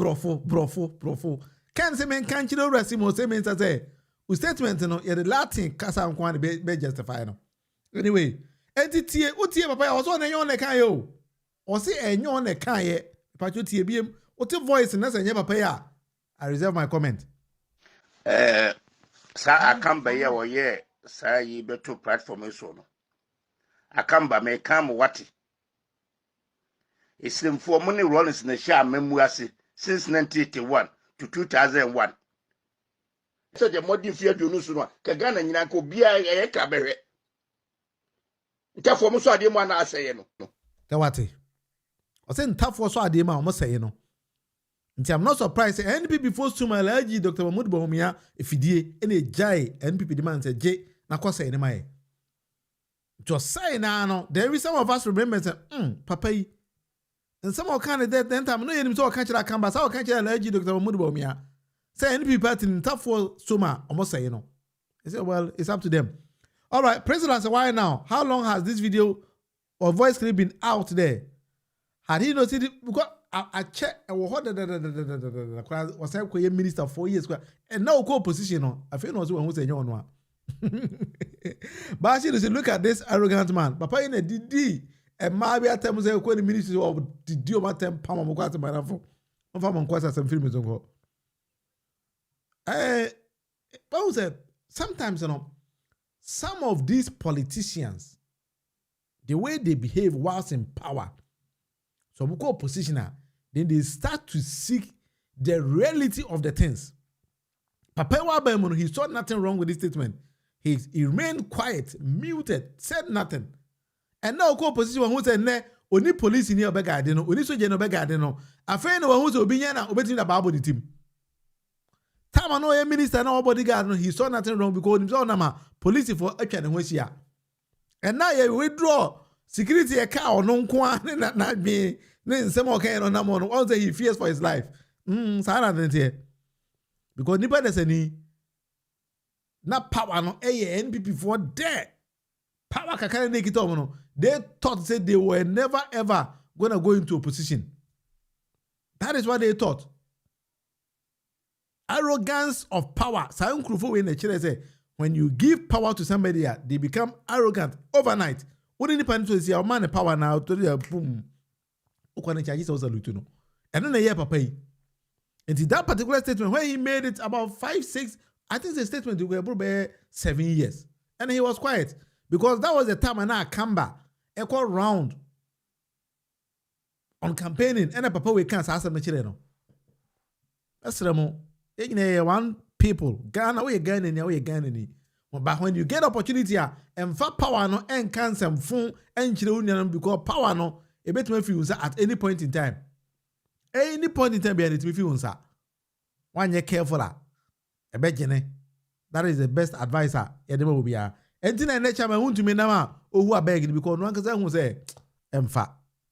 Can't say men can't you know Rasimo say men say statement no you're the Latin kasa nkwan be justify no. Anyway, entity utie papa was on enyo ne kan yo. O se enyo ne kan ye. Papa tie biem. Utie voice na say papa ya. I reserve my comment. Sa akamba ye wo ye sa yi beto platform so no. Akamba me kam wati. Isimfo mo ne Rollins na sha memu ase since 1981 to 2001. So the modern fear do no so no ka Ghana nyina ko bia ye ka behwe. Ntafo mo so ade mo na aseye no. That wati. O say ntafo so ade ma o mo say no. Nti I'm not surprised NPP before Suma Alhaji Dr. Mahmoud Bawumia efidie ene jai NPP demand say je na ko say ne mai. Just say na no there is some of us remember say papa yi. And some of candidate then time no him so catch that canvas how catch Alhaji Dr. Mahmoud Bawumia. Say NPP party in ntafo Suma almost say no. He said well it's up to them. All right, President, why now? How long has this video or voice clip been out there? Had he not seen it? Because I check and was a minister 4 years and now co-opposition. I feel no one who say no. But she look at this arrogant man. Papa in a DD and maybe at times I the ministry of the Diomatem Pama Mokata Manafo. Of Amon Quasa some films on go. But sometimes, some of these politicians, the way they behave whilst in power, so we call oppositioner, then they start to seek the reality of the things. Papa Wabemono, he saw nothing wrong with this statement. He remained quiet, muted, said nothing. And now opposition who said, "Ne, only police in your bag, only soldier in your bag, a friend who's obedient, obeying the Bible team." Time no minister, no bodyguard, he saw nothing wrong because himself nama police for a can and now you withdraw security a car or no kwa not be some okay on that one. Also he fears for his life. Silent here. Because nipa deseni na power no NPP for there. Power kakane nekito no. They thought said they were never ever gonna go into opposition. That is what they thought. Arrogance of power. When you give power to somebody, they become arrogant overnight. What independent is your man power now to the boom. And then a year papa. And that particular statement, when he made it about 5, 6, I think the statement they were about 7 years. And he was quiet. Because that was the time and I come back. Equal round on campaigning. And a papa we can't ask them. That's the one people Ghana we Ghana we Ghana. But when you get opportunity and for power no and can some phone and children because power no a bit me feel at any point in time. Any point in time be it me feel sir. One year careful a bet that is the best advisor edema will be a entina nature me want to me now who are begging because no one can say who say emfa.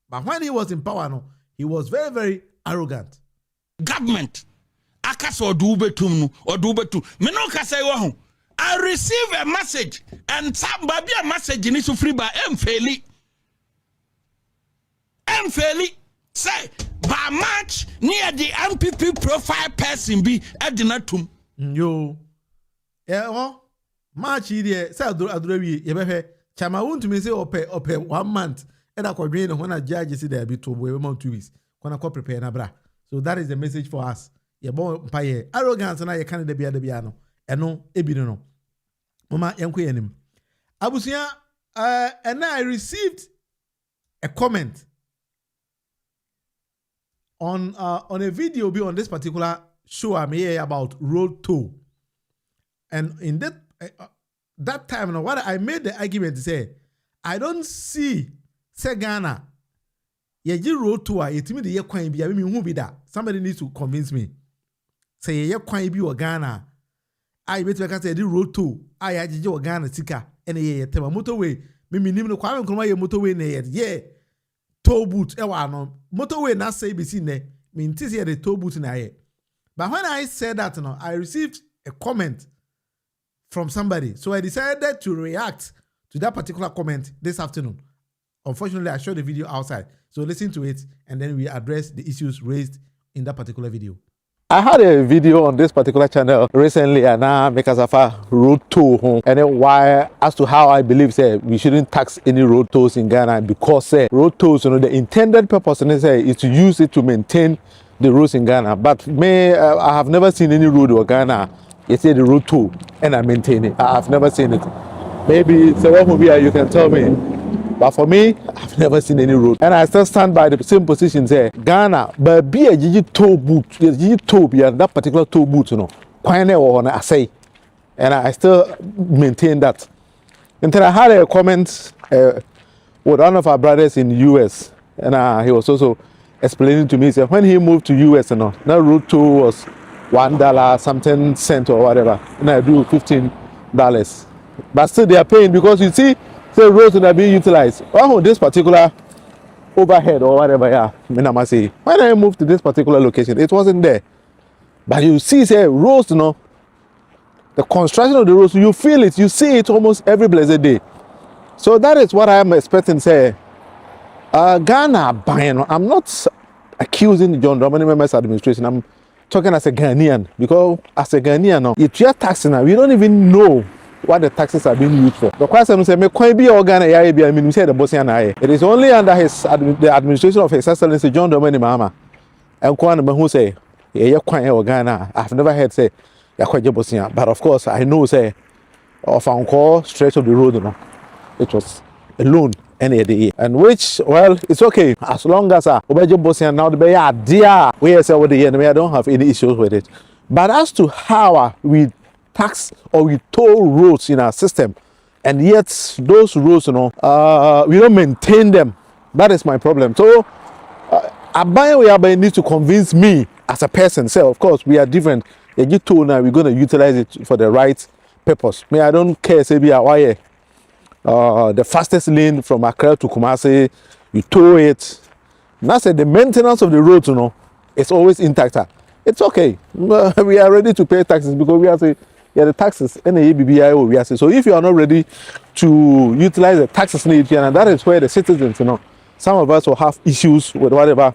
But when he was in power no he was very very arrogant. Government akasa odubetum no odubetu me no kasa wo I receive a message and somebody a message ni so free by emfeli say by March near the MPP profile person be adinatum yo March here say adorawi ye be chama won to me say ope 1 month and akwadwen no when a judge say there be to boy 2 weeks kona ko prepare na bra. So that is the message for us. Ye bon paye arrogance na ye kan de bia no eno ebi no mama yenko yenim abusia and I received a comment on a video be on this particular show I'm here about road toll, and in that time now what I made the argument to say I don't see Ghana ye road toll yetimi de ye kwan bia me hu bi da. Somebody needs to convince me say ye kwan bi o Ghana I bet you say the road toll I agije o Ghana sika ene ye tema motorway me nim no kwa nkroma ye motorway na ye toll booth e wa no motorway na say be seen ne me ntisi ye the toll booth na ye. But when I said that no I received a comment from somebody, so I decided to react to that particular comment this afternoon. Unfortunately I showed the video outside, so listen to it and then we address the issues raised in that particular video. I had a video on this particular channel recently and now because of a road toll home and then why as to how I believe say we shouldn't tax any road tolls in Ghana because road tolls the intended purpose is to use it to maintain the roads in Ghana, but I have never seen any road in Ghana you say the road toll and I maintain it. I have never seen it. Maybe someone who be here you can tell me. But for me, I've never seen any road. And I still stand by the same position there. Ghana, but be a Gigi toll booth, Gigi toll be that particular toll booth, Quite or I say. And I still maintain that. Until I had a comment with one of our brothers in the US, and he was also explaining to me, when he moved to US, that road toll was $1 something cent or whatever. And I do $15. But still they are paying because you see, the roads that are being utilized. Oh, this particular overhead or whatever, yeah. When I moved to this particular location, it wasn't there. But you see, say roads, the construction of the roads, you feel it, you see it almost every blessed day. So that is what I am expecting. Say, Ghana buying. I'm not accusing the John Dramani Members administration. I'm talking as a Ghanaian because as a Ghanaian, if you're taxing, we don't even know what the taxes are being used for. The question say, me coin be organ I mean, say the boss it is only under the administration of His Excellency John Dramani Mahama. And Kwan who say, yeah, coin organ. I've never heard say, but of course I know say of Anchor stretch of the road, you know. It was alone any day. And which, well, it's okay as long as Obejo boss and now the bay idea we say over the year, I don't have any issues with it. But as to how we tax or we toll roads in our system, and yet those roads, you know, we don't maintain them. That is my problem. So we need to convince me as a person. So of course we are different. You get told now we're going to utilize it for the right purpose. Me, I don't care. Say be why the fastest lane from Accra to Kumasi, you tow it. Now say the maintenance of the road, you know, it's always intact. It's okay. We are ready to pay taxes because we are say the taxes NABBIO we are say. So if you are not ready to utilize the taxes need, and that is where the citizens, you know, some of us will have issues with whatever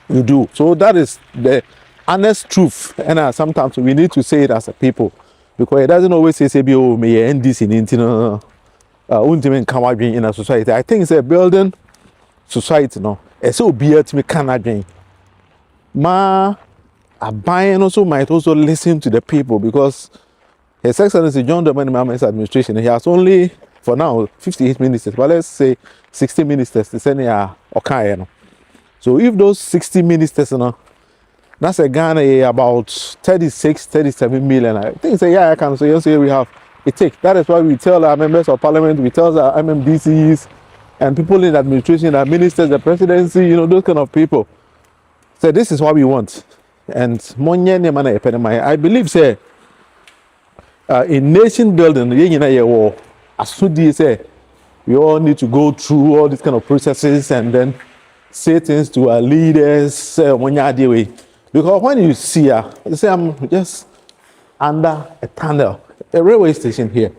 you do. So that is the honest truth, and sometimes we need to say it as a people because it doesn't always say oh may end this in in a society. I think it's a building society, no. It's so be to me can ma a buying also might also listen to the people because His Excellency John Dramani Mahama's administration, he has only for now 58 ministers, but let's say 60 ministers to send here okay, you know. So if those 60 ministers, you know, that's a Ghana about 37 million. I think say yeah, I can say yes, we have it take. That is why we tell our members of parliament, we tell our MMDCs and people in the administration, the ministers, the presidency, you know, those kind of people. So this is what we want. And I believe say in nation building, as soon as say we all need to go through all these kind of processes and then say things to our leaders because when you see you say I'm just under a tunnel, a railway station here.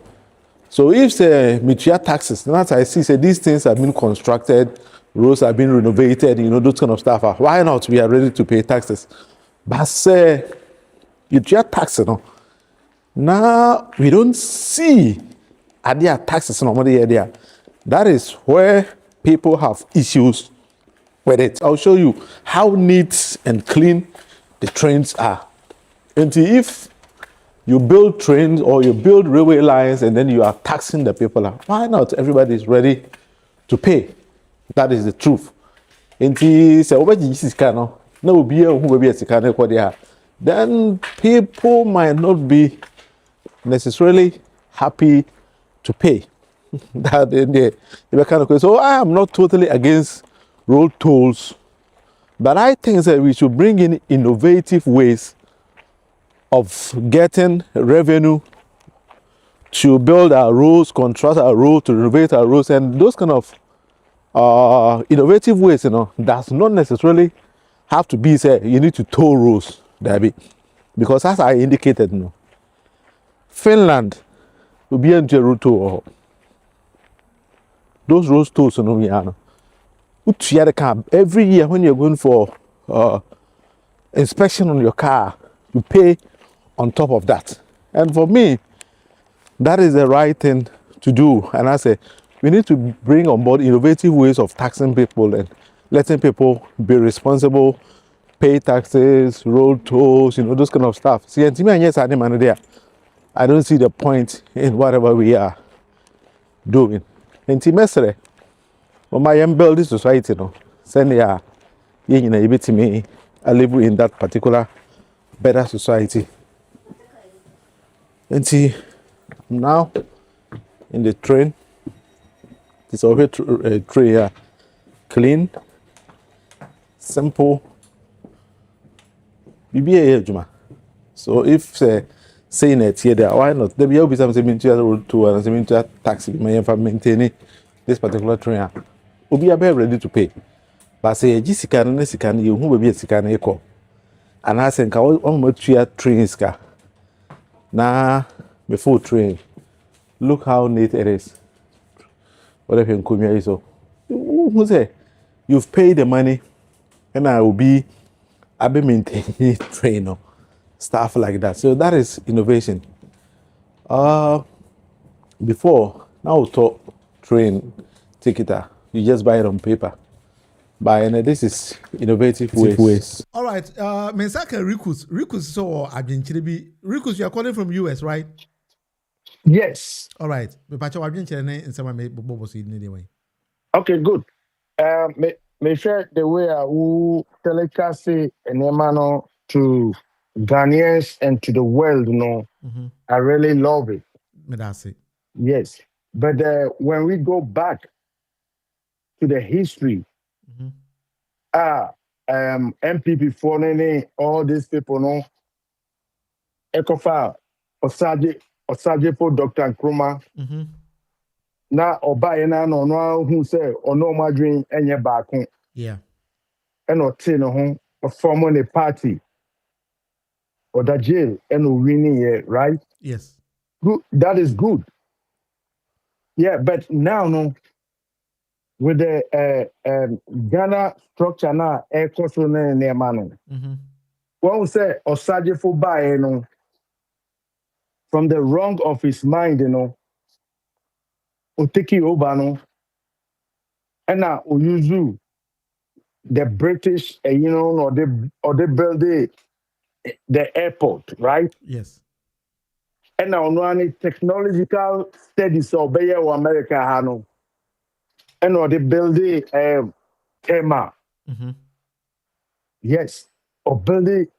So if say mutual taxes, that's I see say these things have been constructed, roads have been renovated, you know, those kind of stuff. Why not? We are ready to pay taxes. But say mutual taxes, no. Now we don't see idea taxes normally there. That is where people have issues with it. I'll show you how neat and clean the trains are. And if you build trains or you build railway lines and then you are taxing the people, why not? Everybody is ready to pay. That is the truth. And then people might not be necessarily happy to pay. So I am not totally against road tolls, but I think that we should bring in innovative ways of getting revenue to build our roads, construct our roads, to renovate our roads, and those kind of innovative ways, you know, does not necessarily have to be say you need to toll roads, Debbie, because as I indicated, you know, Finland will be into a road toll. Those road tolls, you know, every year when you're going for inspection on your car, you pay on top of that. And for me, that is the right thing to do. And I say we need to bring on board innovative ways of taxing people and letting people be responsible, pay taxes, road tolls, you know, those kind of stuff. See, and to me, yes, I don't see the point in whatever we are doing. And to me, when I am building society, no, send ya, you know, bit to me, I live in that particular better society. And see, now in the train, it's always a train here, clean, simple. So if saying it here, why not? There will be some road tour and some taxi, maintaining this particular train. Obi are ready to pay. But say Jessica and Nessica, you who will be a Sican echo. And I think almost 3 trains car. Now, before train, look how neat it is. Whatever you come here, so who say you've paid the money, and I will be maintaining train or stuff like that. So that is innovation. Before now we talk train ticket. You just buy it on paper. And this is innovative ways. All right. Mensaka Rikus. Rikus so Argentina. Rikus, you are calling from US, right? Yes. All right. Me pacha wadwen chere ne nsema me bobo so ni way. Okay, good. Me share the way I will telecast and Emano to Ghanaians and to the world, I really love it. Me that's it. Yes. But when we go back to the history, MPP for all these people, no, Ekofa, Osaje for Dr. Nkrumah, na Oba na no who say ono madwin enye baako. Yeah. And or ten home forming a party or the jail and winning here, right? Yes. Good. That is good. Yeah, but now no with the Ghana structure now air control near man. One say Osaje for buy from the wrong of his mind, or take it over and now we use the British, or they build the airport, right? Yes. And now no technological studies or Bay or America Hano. And or they build tema. Yes. Or build it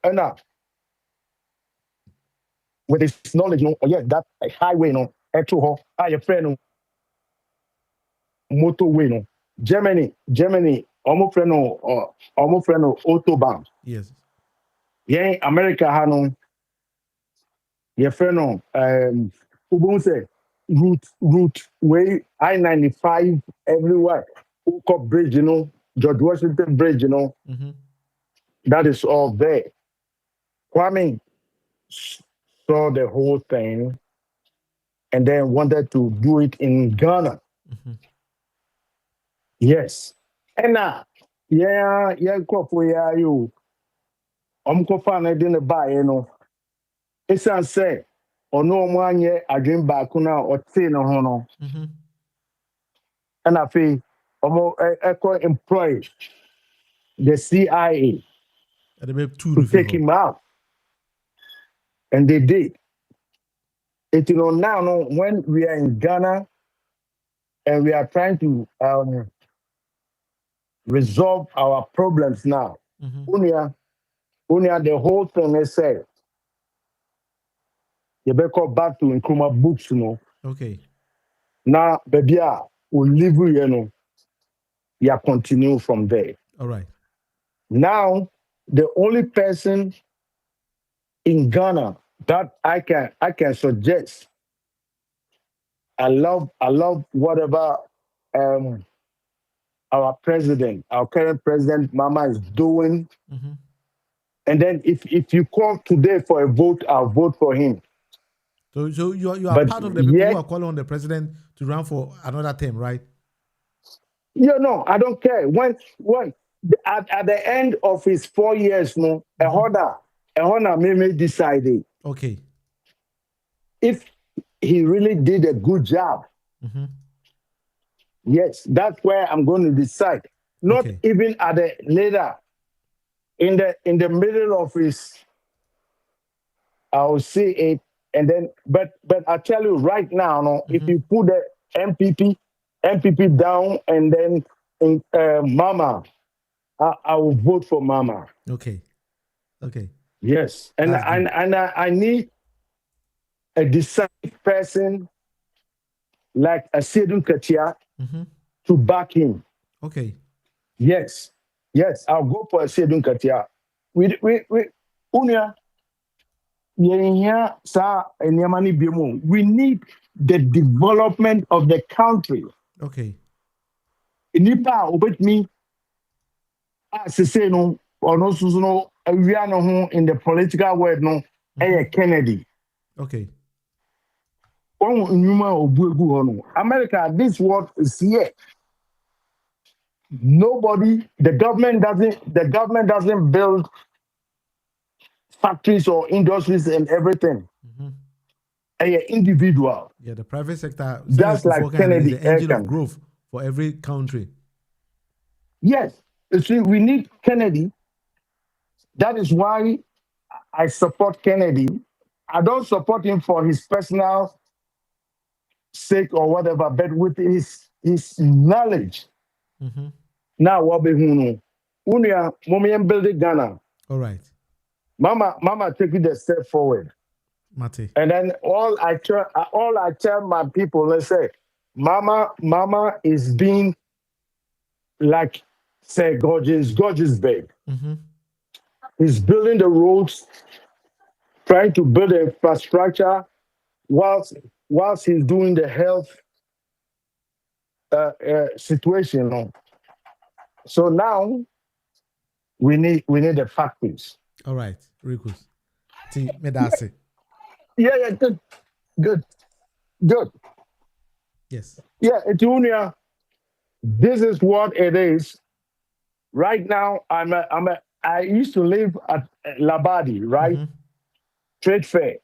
with this knowledge, that highway actual your friend motorway Germany, almost friend autobahn. Yes. Yeah, America Hano. Your friend say route way I-95 everywhere. Hook Bridge, George Washington Bridge, that is all there. Kwame saw the whole thing and then wanted to do it in Ghana. Yes. And you. Fan I didn't buy, It's say or no one I dream back or tin no. And I feel employ the CIA to take him out. And they did. Now when we are in Ghana and we are trying to resolve our problems now. Unia, the whole thing is said. You better go back to Nkrumah books, Okay. Now, baby, we'll leave you, continue from there. All right. Now, the only person in Ghana that I can suggest. I love whatever our current president, Mama, is doing. And then if you call today for a vote, I'll vote for him. So you are part of the people who are calling on the president to run for another term, right? No, I don't care. When at the end a 4 years, a honor may decide. Okay. If he really did a good job, yes, that's where I'm going to decide. Not even at the later, in the middle of his, I'll see it, and then. But I tell you right now, if you put the MPP down, and then Mama, I will vote for Mama. Okay. Yes, and I need a decisive person like Asiedu Nketiah to back him. Okay. Yes, I'll go for Asiedu Nketiah. We Unia. We need the development of the country. Okay. Nipa obet me as say no or no suzuno in the political world Kennedy. Okay. America, this world is here. Nobody, the government doesn't build factories or industries and everything. Individual. Yeah, the private sector just like Kennedy is the engine of growth for every country. Yes. You see, we need Kennedy. That is why I support Kennedy. I don't support him for his personal sake or whatever, but with his knowledge. Now what be hunu? Unia mommy building Ghana. All right. Mama take it a step forward. Mate. And then all I tell my people, let's say, Mama is being like say gorgeous babe. He's building the roads, trying to build the infrastructure whilst he's doing the health situation. So now we need the factories. All right, Rikus. See, me that's it. Yeah, good. Yes. Yeah, Etunia, this is what it is. Right now, I used to live at Labadi, right? Trade fair.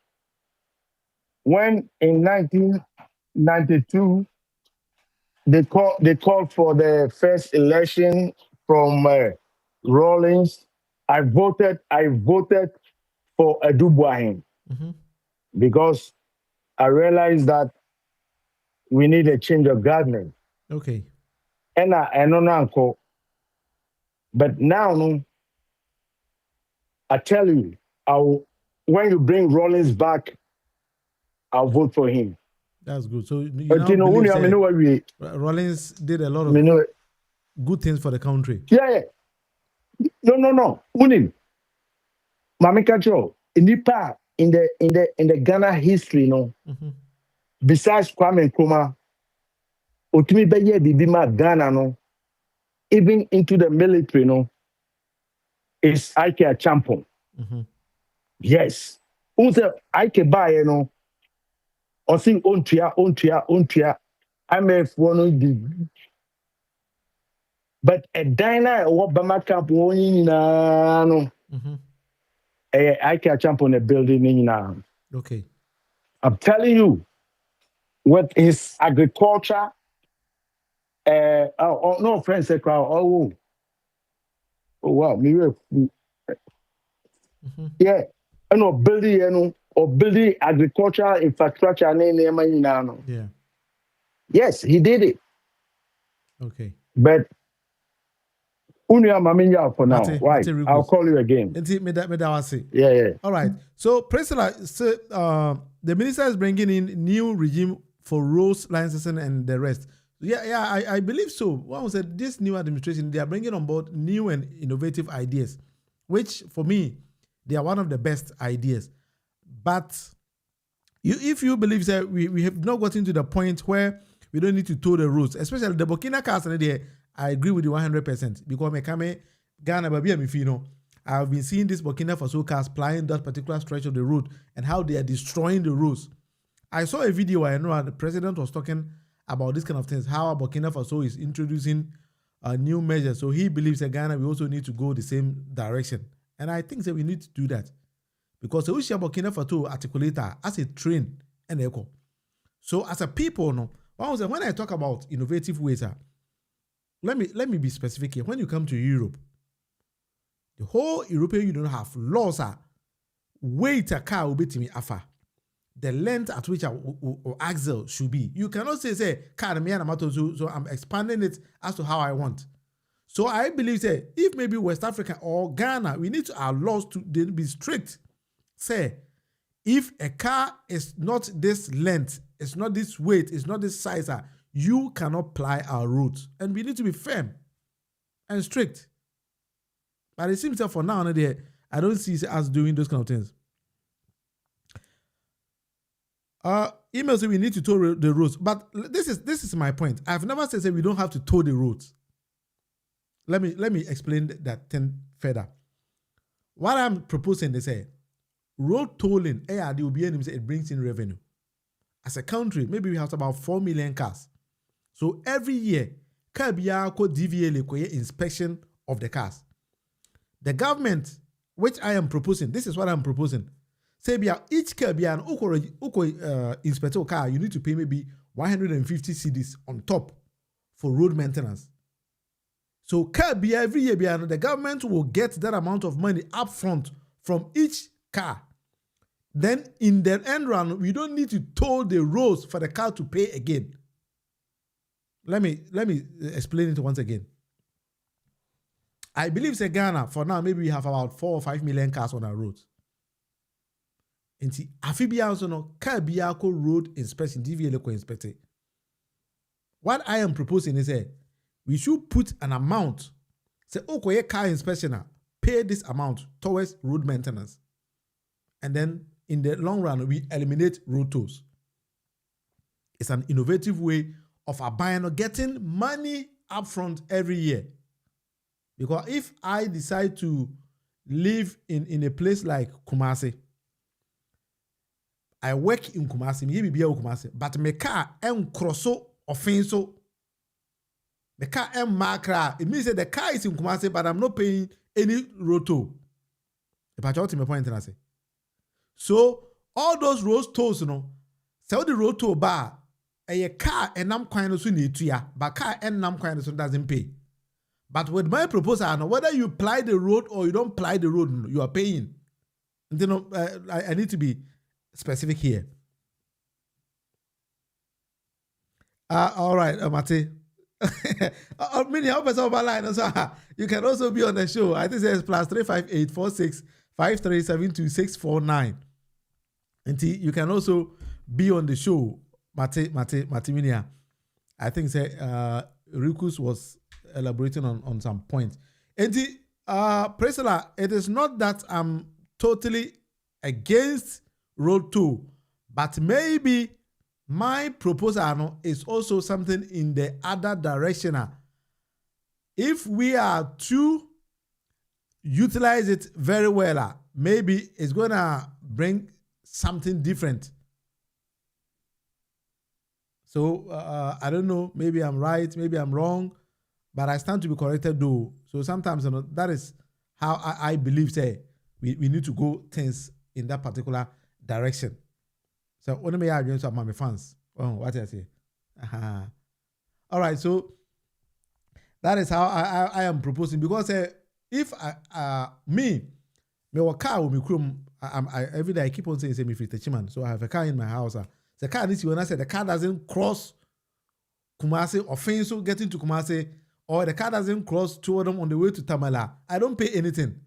When in 1992, they called for the first election from Rawlings. I voted for Adubuahin because I realized that we need a change of government. Okay. And I don't know. But now, I tell you, when you bring Rawlings back, I'll vote for him. That's good. So you know Rawlings did a lot of good things for the country. Yeah. No. Unim. Mami Kacho, nipa in the Ghana history, besides Kwame Nkrumah, Otumi Beye Bibima Ghana, even into the military, is Ike Champon. Yes. Unse Ike Baye, or think ontia. I'm a one. But a diner what Bama camp I can jump on a building now. Okay. I'm telling you, with his agriculture, no friends say crowd. Oh wow, yeah. And building agricultural infrastructure now. Yeah. Yes, he did it. Okay. But for now. Right. I'll call you again. Yeah. All right. So, Priscilla, the minister is bringing in new regime for roads, licensing, and the rest. Yeah, I believe so. One said this new administration, they are bringing on board new and innovative ideas, which for me, they are one of the best ideas. But if you believe that we have not gotten to the point where we don't need to tow the roads, especially the Burkina Faso there, I agree with you 100% because me come Ghana baby Mifino. I've been seeing this Burkina Faso cars plying that particular stretch of the road and how they are destroying the roads. I saw a video where I know the president was talking about this kind of things, how Burkina Faso is introducing a new measures. So he believes that Ghana, we also need to go the same direction. And I think that we need to do that because the Burkina Faso articulator as a train and echo. So as a people, when I talk about innovative ways, let me be specific here. When you come to Europe, the whole European Union have laws weight a car will be to me afa. The length at which or axle should be. You cannot say car me and so I'm expanding it as to how I want. So I believe if maybe West Africa or Ghana, we need our laws to be strict. Say if a car is not this length, it's not this weight, it's not this size, you cannot ply our roads. And we need to be firm and strict. But it seems that for now, I don't see us doing those kind of things. Email say we need to tow the roads. But this is my point. I've never said we don't have to tow the roads. Let me explain that thing further. What I'm proposing, they say, road tolling, it brings in revenue. As a country, maybe we have about 4 million cars. So every year, car biya ko DVA ko inspection of the cars. The government, which I am proposing, this is what I'm proposing. Say biya each car biya an inspector car, you need to pay maybe 150 cedis on top for road maintenance. So car biya every year biya, the government will get that amount of money up front from each car. then in the end run, we don't need to toll the roads for the car to pay again. Let me explain it once again. I believe say Ghana, for now, maybe we have about 4 or 5 million cars on our roads. And see, Afibia also no car biako road inspection, DVLA inspected. What I am proposing is we should put an amount. Say, okay, car inspection, pay this amount towards road maintenance. And then in the long run, we eliminate road tolls. It's an innovative way of buying or getting money upfront every year. Because if I decide to live in a place like Kumasi, I work in Kumasi, maybe be Kumasi, but my car crosso offenso. The car makra. It means that the car is in Kumasi, but I'm not paying any road toll. If I my point, I say. So all those road tolls, so the road toll bar, a car and I'm kind of soon to ya, but car and I'm kind of soon doesn't pay. But with my proposal, whether you ply the road or you don't ply the road, you are paying. I need to be specific here. All right, Mate. You can also be on the show. I think it's +358 46 5372 And you can also be on the show, Mate Minia. I think Rikus was elaborating on some points. And Priscilla, it is not that I'm totally against road toll, but maybe my proposal is also something in the other direction. If we are to utilize it very well, maybe it's gonna bring something different. So I don't know, maybe I'm right, maybe I'm wrong, but I stand to be corrected though. So sometimes that is how I believe we need to go things in that particular direction. So when me are some my fans. Oh, what I say? All right, so that is how I am proposing, because if me work car with me chrome, I every day I keep on saying me free techiman. So I have a car in my house. The car this when I said the car doesn't cross Kumasi or Finso getting to Kumasi, or the car doesn't cross two of them on the way to Tamala, I don't pay anything.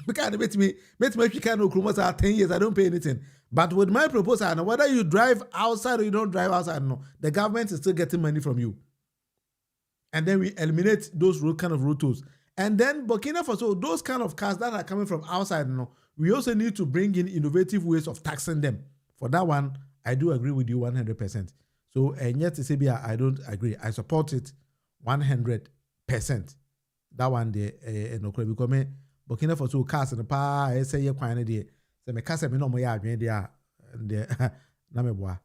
Because it makes me kind of Kumasi 10 years, I don't pay anything. But with my proposal, whether you drive outside or you don't drive outside, the government is still getting money from you. And then we eliminate those kind of road tolls. And then Burkina Faso, those kind of cars that are coming from outside, we also need to bring in innovative ways of taxing them. For that one, I do agree with you 100%. So, and yet, I don't agree. I support it 100%. That one, no, because Burkina Faso cars and the power, I say, you're quite there. So, my cars, no more,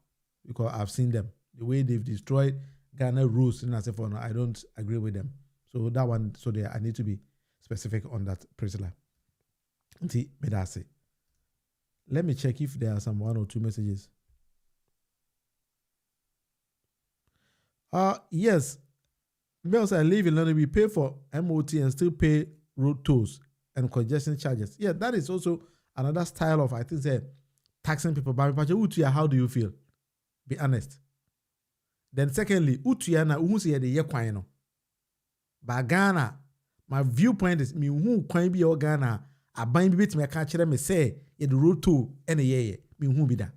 because I've seen them. The way they've destroyed Ghana rules, and I say, I don't agree with them. So, that one, I need to be specific on that, Priscilla. Let me check if there are some 1 or 2 messages. Yes. Because I live in London, we pay for MOT and still pay road tolls and congestion charges. Yeah, that is also another style of, I think, taxing people. But Utuya, how do you feel? Be honest. Then secondly, Utuya na uhusi the yekwano. But Ghana, my viewpoint is me who can be your Ghana. I buy me bit me catch them say the road toll any year. Me who be that.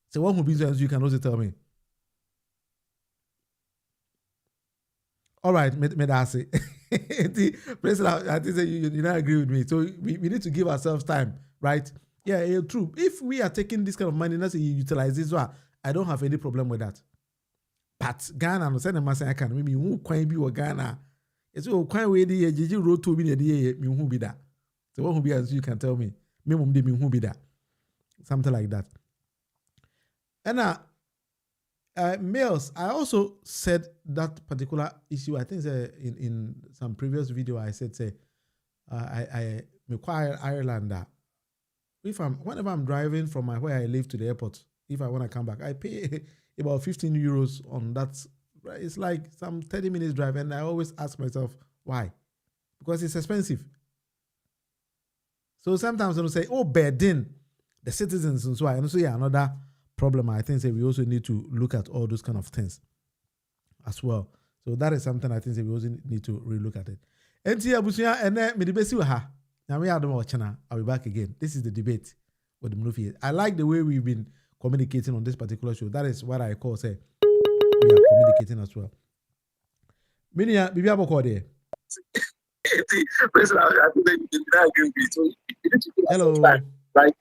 So what who be so you can also tell me. All right, Medasi. I think you don't agree with me. So we need to give ourselves time, right? Yeah, true. If we are taking this kind of money, let's say you utilize this one, I don't have any problem with that. But Ghana, no send a mass I can. Maybe who can be Ghana. It's all quite way the Gigi road to be the me who be that. So what who be as you can tell me. Me who be that. Something like that. And males, I also said that particular issue. I think in some previous video I said I require Ireland that whenever I'm driving from where I live to the airport, if I want to come back, I pay about 15 euros on that. It's like some 30 minutes drive, and I always ask myself why, because it's expensive. So sometimes when I say, oh, Bedin, the citizens and so on. And so yeah, another problem. I think we also need to look at all those kind of things as well. So that is something I think we also need to relook at it. And Abusia and me debate ha. Now we are the channel. I'll be back again. This is the debate with the Munufi. I like the way we've been communicating on this particular show. That is what I call say we are communicating as well. Minia, Bibi Aboko there. Hello. Right?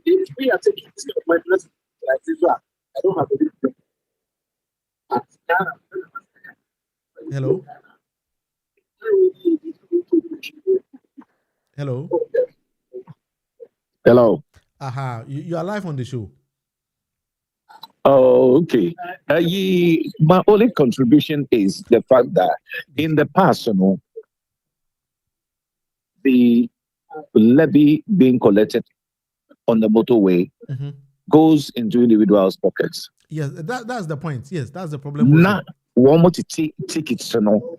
If we are taking this appointment like this, I don't have to. Hello. Hello. Hello. Aha, you are live on the show. Oh, okay. My only contribution is the fact that in the past, the levy being collected on the motorway goes into individuals' pockets. Yes, that's the point. Yes, that's the problem. Not one more tickets to know.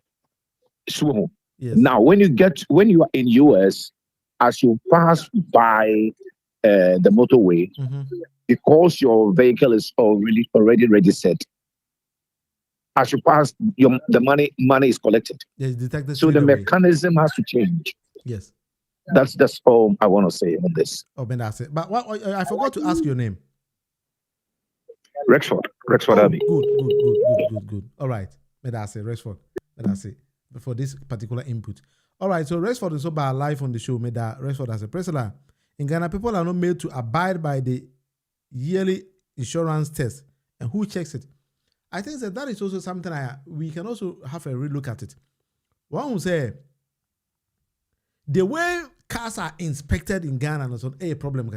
Yes. Now, when you are in US, as you pass by the motorway, because your vehicle is already registered, as you pass, the money is collected. Yes, detected. So the mechanism has to change. Yes. That's all I want to say on this. Oh, Ben, that's it. But I forgot to ask your name. Rexford Abbey. Good. All right. Ben, that's it. Rexford. Ben, that's it. For this particular input. All right. So Rexford is over live on the show. Made that Rexford as a president. In Ghana, people are not made to abide by the yearly insurance test. And who checks it? I think that is also something we can also have a relook at it. One will say, the way cars are inspected in Ghana is a problem.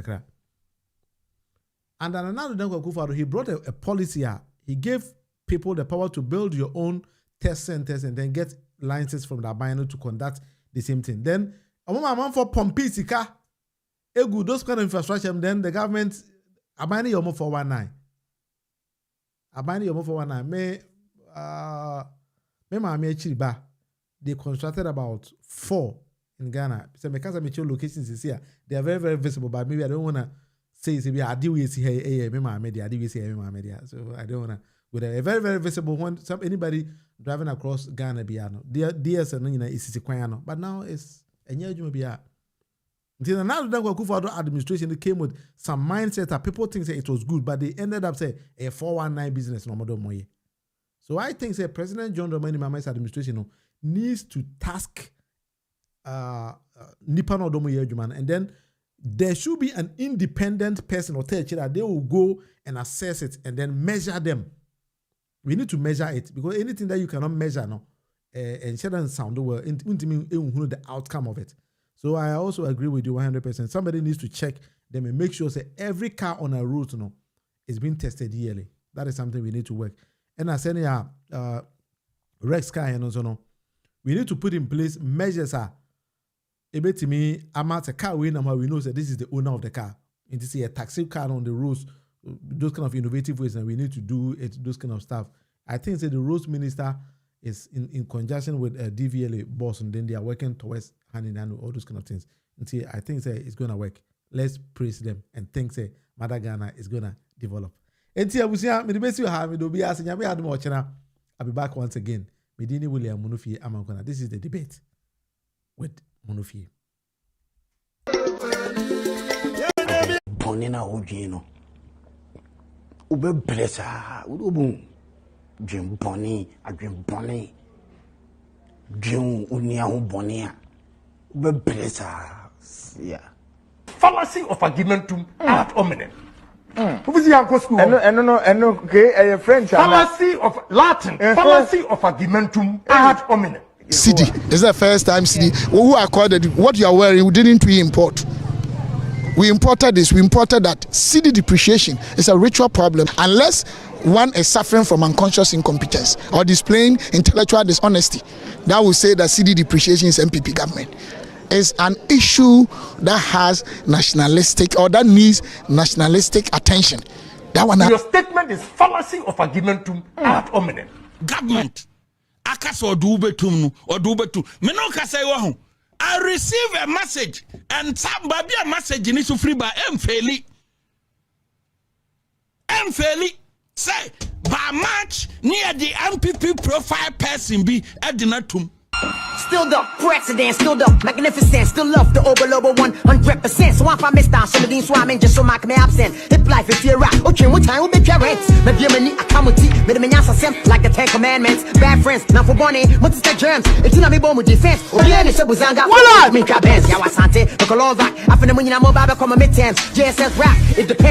And then another he brought a policy. He gave people the power to build your own test centers and then get licenses from the Abino to conduct the same thing. Then, a woman for Pompisika, those kind of infrastructure, then the government, Abino Yomo 419. Abino Yomo 419. They constructed about 4 in Ghana. So because of my locations is here, they are very, very visible, but maybe I don't want to say I do see here, media. So I don't want to. With a very, very visible one, anybody driving across Ghana, DS and is Quayano, but now it's a new Bia. Until another administration came with some mindset that people think it was good, but they ended up saying a 419 business no more. So I think President John Dramani Mahama's administration needs to task Nippon Odomo Yejuman, and then there should be an independent person or tell that they will go and assess it and then measure them. We need to measure it because anything that you cannot measure and shouldn't sound well, the outcome of it. So I also agree with you 100%. Somebody needs to check them and make sure that every car on a route is being tested yearly. That is something we need to work. And I said, Rex car and also we need to put in place measures. To me, I'm at a car we know that this is the owner of the car. And to see a taxi car on the roads, those kind of innovative ways, and we need to do it, those kind of stuff. I think the roads minister is in conjunction with DVLA boss, and then they are working towards hand in hand with all those kind of things. And see, I think it's going to work. Let's praise them and think Mother Ghana is going to develop. And see, I'll be back once again. Medini William Munufi Amankona. This is the debate with Munufi. Bonina Ojino. Ube blessa. Ubu. Jim Bonnie. A dream Bonnie. Jim Uniahu Bonia. Ube blessa. Yeah. Fallacy of argumentum ad hominem. Who is your uncle school? Okay, French. Fallacy of Latin. Fallacy of argumentum ad hominem. CD. It's the first time CD. Who accorded what you are wearing, we didn't we import. We imported this. We imported that. CD depreciation is a ritual problem unless one is suffering from unconscious incompetence or displaying intellectual dishonesty. That will say that CD depreciation is MPP government. It's an issue that has nationalistic or that needs nationalistic attention. That one. Your statement is fallacy of argumentum ad hominem. Government. Akas or do betum or do betu. Meno kasa yo. I receive a message and somebody a message in this free by Mfeli. Say by March near the MPP profile person be Edinatum. Still the president, still the magnificent, still love the over 100%. So if I miss down some of these swimming just so my me absent. Hip life is fear right. Okay, what time will be parents? Maybe I'm a accountability, maybe I'm like the 10 commandments. Bad friends, now for Bonnie, what's the germs? It's not me bomb with defense. Oh, yeah, it's a Buzanga. What up? Me crab bands, Yawasante, the Colonza. I feel when you're mobile, come a midterms. JSS rap, it depends.